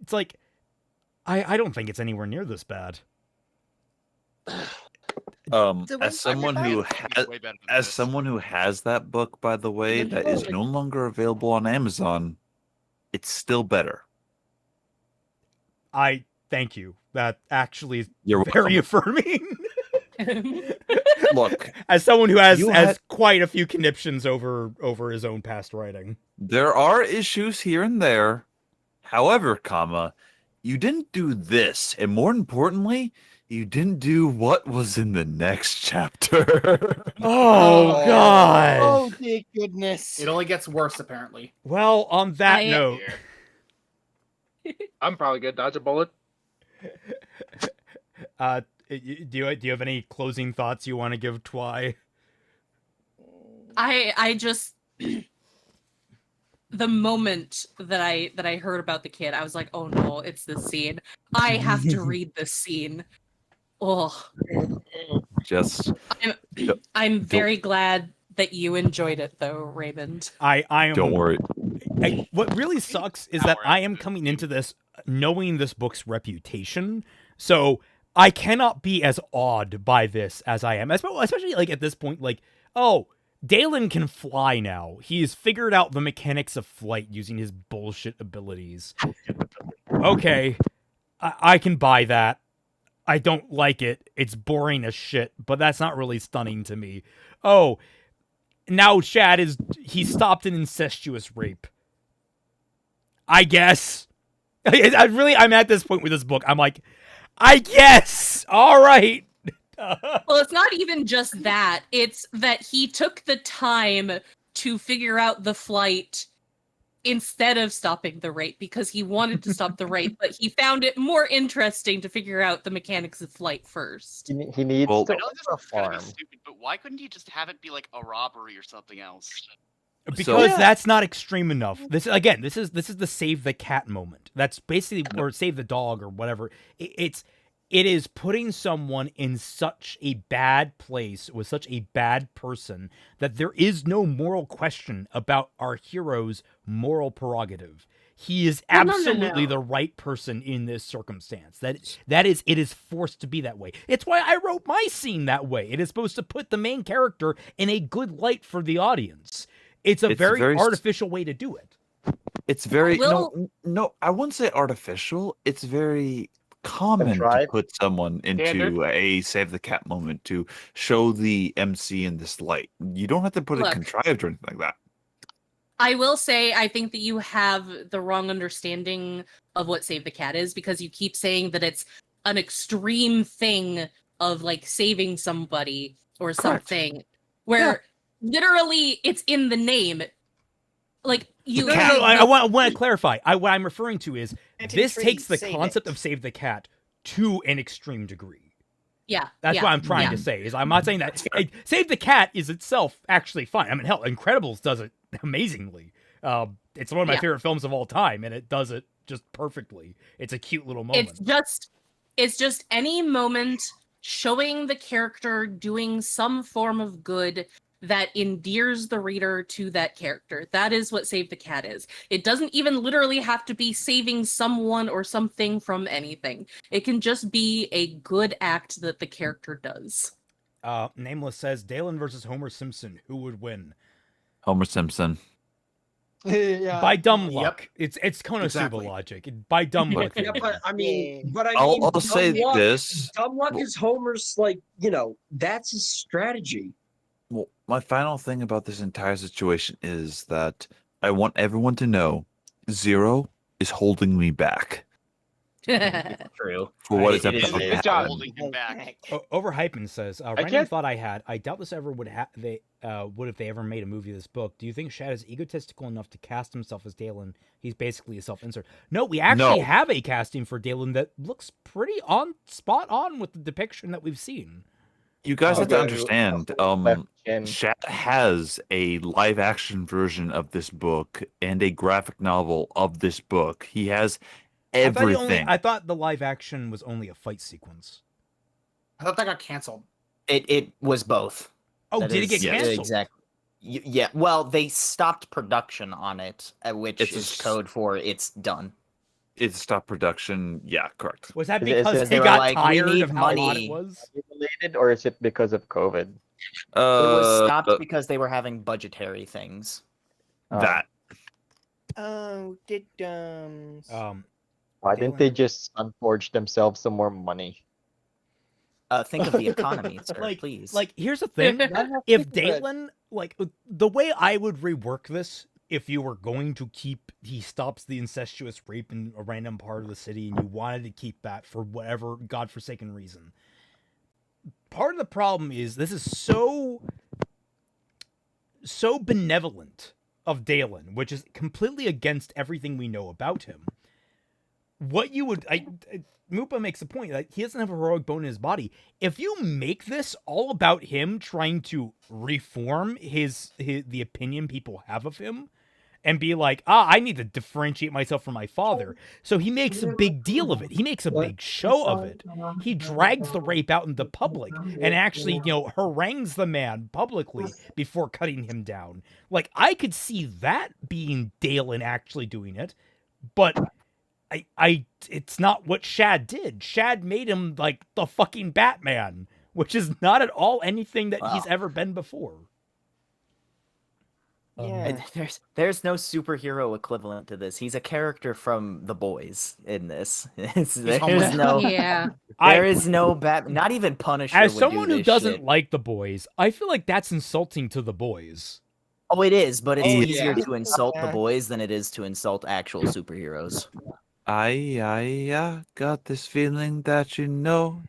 It's like, I don't think it's anywhere near this bad. As someone who has that book, by the way, that is no longer available on Amazon, it's still better. I thank you. That actually is You're very affirming. Look, as someone who has quite a few conniptions over his own past writing, there are issues here and there. However, you didn't do this, and more importantly, you didn't do what was in the next chapter. Oh God! Oh dear goodness! It only gets worse, apparently. Well, on that note, I'm probably good. Dodge a bullet. do you have any closing thoughts you want to give Twy? I just the moment that I heard about the kid, I was like, oh no, it's this scene. I have to read this scene. Oh, I'm very glad that you enjoyed it, though, Raymond. I am. Don't worry. What really sucks is that I am coming into this knowing this book's reputation, so I cannot be as awed by this as I am, especially like at this point, like, oh, Dalen can fly now. He's figured out the mechanics of flight using his bullshit abilities. Okay, I can buy that. I don't like it. It's boring as shit, but that's not really stunning to me. Oh, now Shad he stopped an incestuous rape. I guess. I'm at this point with this book. I'm like, I guess. All right. Well, it's not even just that. It's that he took the time to figure out the flight instead of stopping the rape because he wanted to stop the rape, but he found it more interesting to figure out the mechanics of flight first. He needs I to know this own a is gonna farm. be stupid, but why couldn't he just have it be like a robbery or something else? Because that's not extreme enough. This is the save the cat moment. That's basically, or save the dog or whatever. It is putting someone in such a bad place with such a bad person that there is no moral question about our hero's moral prerogative. He is absolutely the right person in this circumstance. It is forced to be that way. It's why I wrote my scene that way. It is supposed to put the main character in a good light for the audience. It's a very artificial way to do it. It's very no, I wouldn't say artificial. It's very common to put someone into a save the cat moment to show the MC in this light. You don't have to put it contrived or anything like that. I will say, I think that you have the wrong understanding of what Save the Cat is because you keep saying that it's an extreme thing of like saving somebody or something where literally it's in the name. Like you. I want to clarify. What I'm referring to is this takes the concept of Save the Cat to an extreme degree. Yeah. That's what I'm trying to say. Is I'm not saying that Save the Cat is itself actually fine. I mean, hell, Incredibles does it amazingly. It's one of my favorite films of all time, and it does it just perfectly. It's a cute little moment. It's just any moment showing the character doing some form of good that endears the reader to that character. That is what Save the Cat is. It doesn't even literally have to be saving someone or something from anything. It can just be a good act that the character does. Nameless says, Dalen versus Homer Simpson, who would win? Homer Simpson. Yeah. By dumb luck. It's Konosuba logic. By dumb luck. Yeah, but I mean, I'll say dumb luck, this. Dumb luck is Homer's, like, that's his strategy. Well, my final thing about this entire situation is that I want everyone to know Zero is holding me back. True. For what is It is about to good job happen. holding him back. Overhypen says, random can't- thought I had. I doubt this ever would if they ever made a movie of this book. Do you think Shad is egotistical enough to cast himself as Dalen? He's basically a self-insert. No, we actually have a casting for Dalen that looks pretty spot on with the depiction that we've seen. You guys have to understand, Shad has a live action version of this book and a graphic novel of this book. He has everything. I thought the live action was only a fight sequence. I thought that got canceled. It was both. Oh, That did it get is- canceled? Exactly. Yeah. Well, they stopped production on it, which is code for it's done. It's stopped production. Yeah, correct. Was that Is it- because is they it- were got like, we tired need of how hot money. it was? Related, or is it because of COVID? It was stopped because they were having budgetary things. That. Oh, did Why didn't they just unforge themselves some more money? Think of the economy, sir, like, please. Like, here's the thing: if Dalen, like, the way I would rework this, if you were going to he stops the incestuous rape in a random part of the city, and you wanted to keep that for whatever godforsaken reason. Part of the problem is this is so benevolent of Dalen, which is completely against everything we know about him. What you would, Mupa makes a point that he doesn't have a heroic bone in his body. If you make this all about him trying to reform the opinion people have of him, and be like, I need to differentiate myself from my father. So he makes a big deal of it. He makes a big show of it. He drags the rape out into public and actually, harangues the man publicly before cutting him down. Like, I could see that being Dalen actually doing it, but it's not what Shad did. Shad made him like the fucking Batman, which is not at all anything that he's ever been before. There's no superhero equivalent to this. He's a character from The Boys in this. There is no not even Punisher. As would someone do who this doesn't shit. like The Boys, I feel like that's insulting to The Boys. Oh, it is, but it's Oh, easier yeah. to insult The Boys than it is to insult actual superheroes. I got this feeling that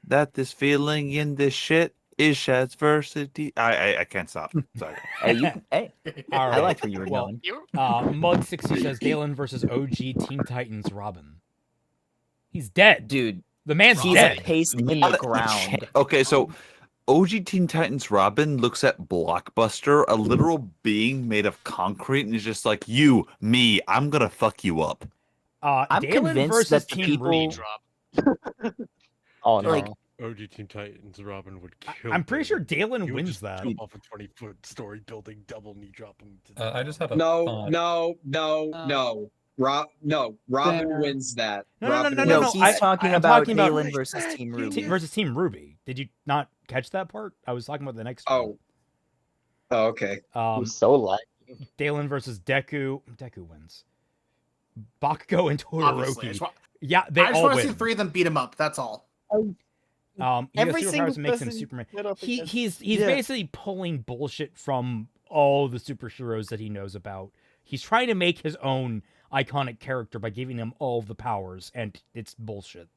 that this feeling in this shit is Shadversity. I can't stop. Sorry. Hey, All I like where you were well, going. Mug60 says Dalen versus OG Teen Titans Robin. He's dead. Dude, the man's he's dead. encased in the ground. Okay, so OG Teen Titans Robin looks at Blockbuster, a literal being made of concrete, and is just like, you, me, I'm gonna fuck you up. I'm Dalen convinced versus that the Team people. Oh no. Like, OG Teen Titans Robin would kill. I'm pretty sure Dalen He would wins just that. jump off a 20-foot story building, double knee drop him. I just had a No, thought. no. Robin wins that. Robin No. wins he's that. talking I'm about talking about Dalen versus Team Ruby. Versus Team Ruby. Did you not catch that part? I was talking about the next Oh, okay. Um, He's so laggy. Dalen versus Deku. Deku wins. Bakugo and Obviously, Todoroki. Yeah, they I just all want to see win. 3 of them beat him up. That's all. He has Every superpowers single that makes him person Superman. set up against- He's Yeah. basically pulling bullshit from all the superheroes that he knows about. He's trying to make his own iconic character by giving him all the powers, and it's bullshit.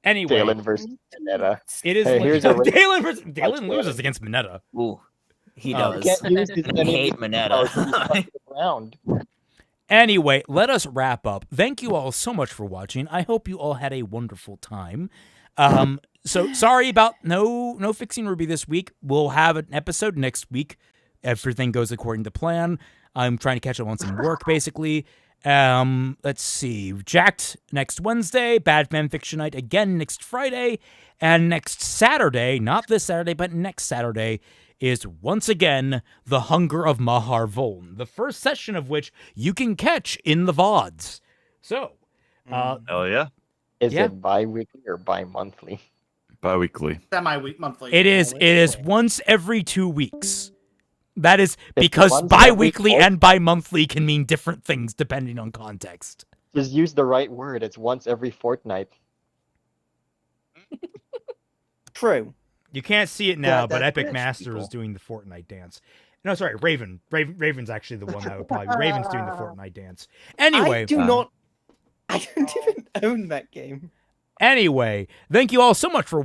Anyway, Dalen versus Mineta. it is Hey, here's a Dalen loses against Mineta. Ooh, he Oh. does. Can't use his I hate Mineta. around. Anyway, let us wrap up. Thank you all so much for watching. I hope you all had a wonderful time. So sorry about no Fixing Ruby this week. We'll have an episode next week. Everything goes according to plan. I'm trying to catch up on some work, basically. Let's see. Jacked next Wednesday. Bad Fanfiction Night again next Friday. And next Saturday, not this Saturday, but next Saturday, is once again The Hunger of Mahar Voln. The first session of which you can catch in the VODs. So, hell yeah. Is it bi-weekly or bi-monthly? Bi-weekly. Semi-monthly. It is once every 2 weeks. That is because once bi-weekly every and bi-monthly can mean different things depending on context. Just use the right word. It's once every fortnight. True. You can't see it now, Yeah, but that's Epic rich, Master people. is doing the Fortnite dance. No, sorry, Raven. Raven's actually the one that would probably... Raven's doing the Fortnite dance. Anyway. I do not... I don't even own that game. Anyway, thank you all so much for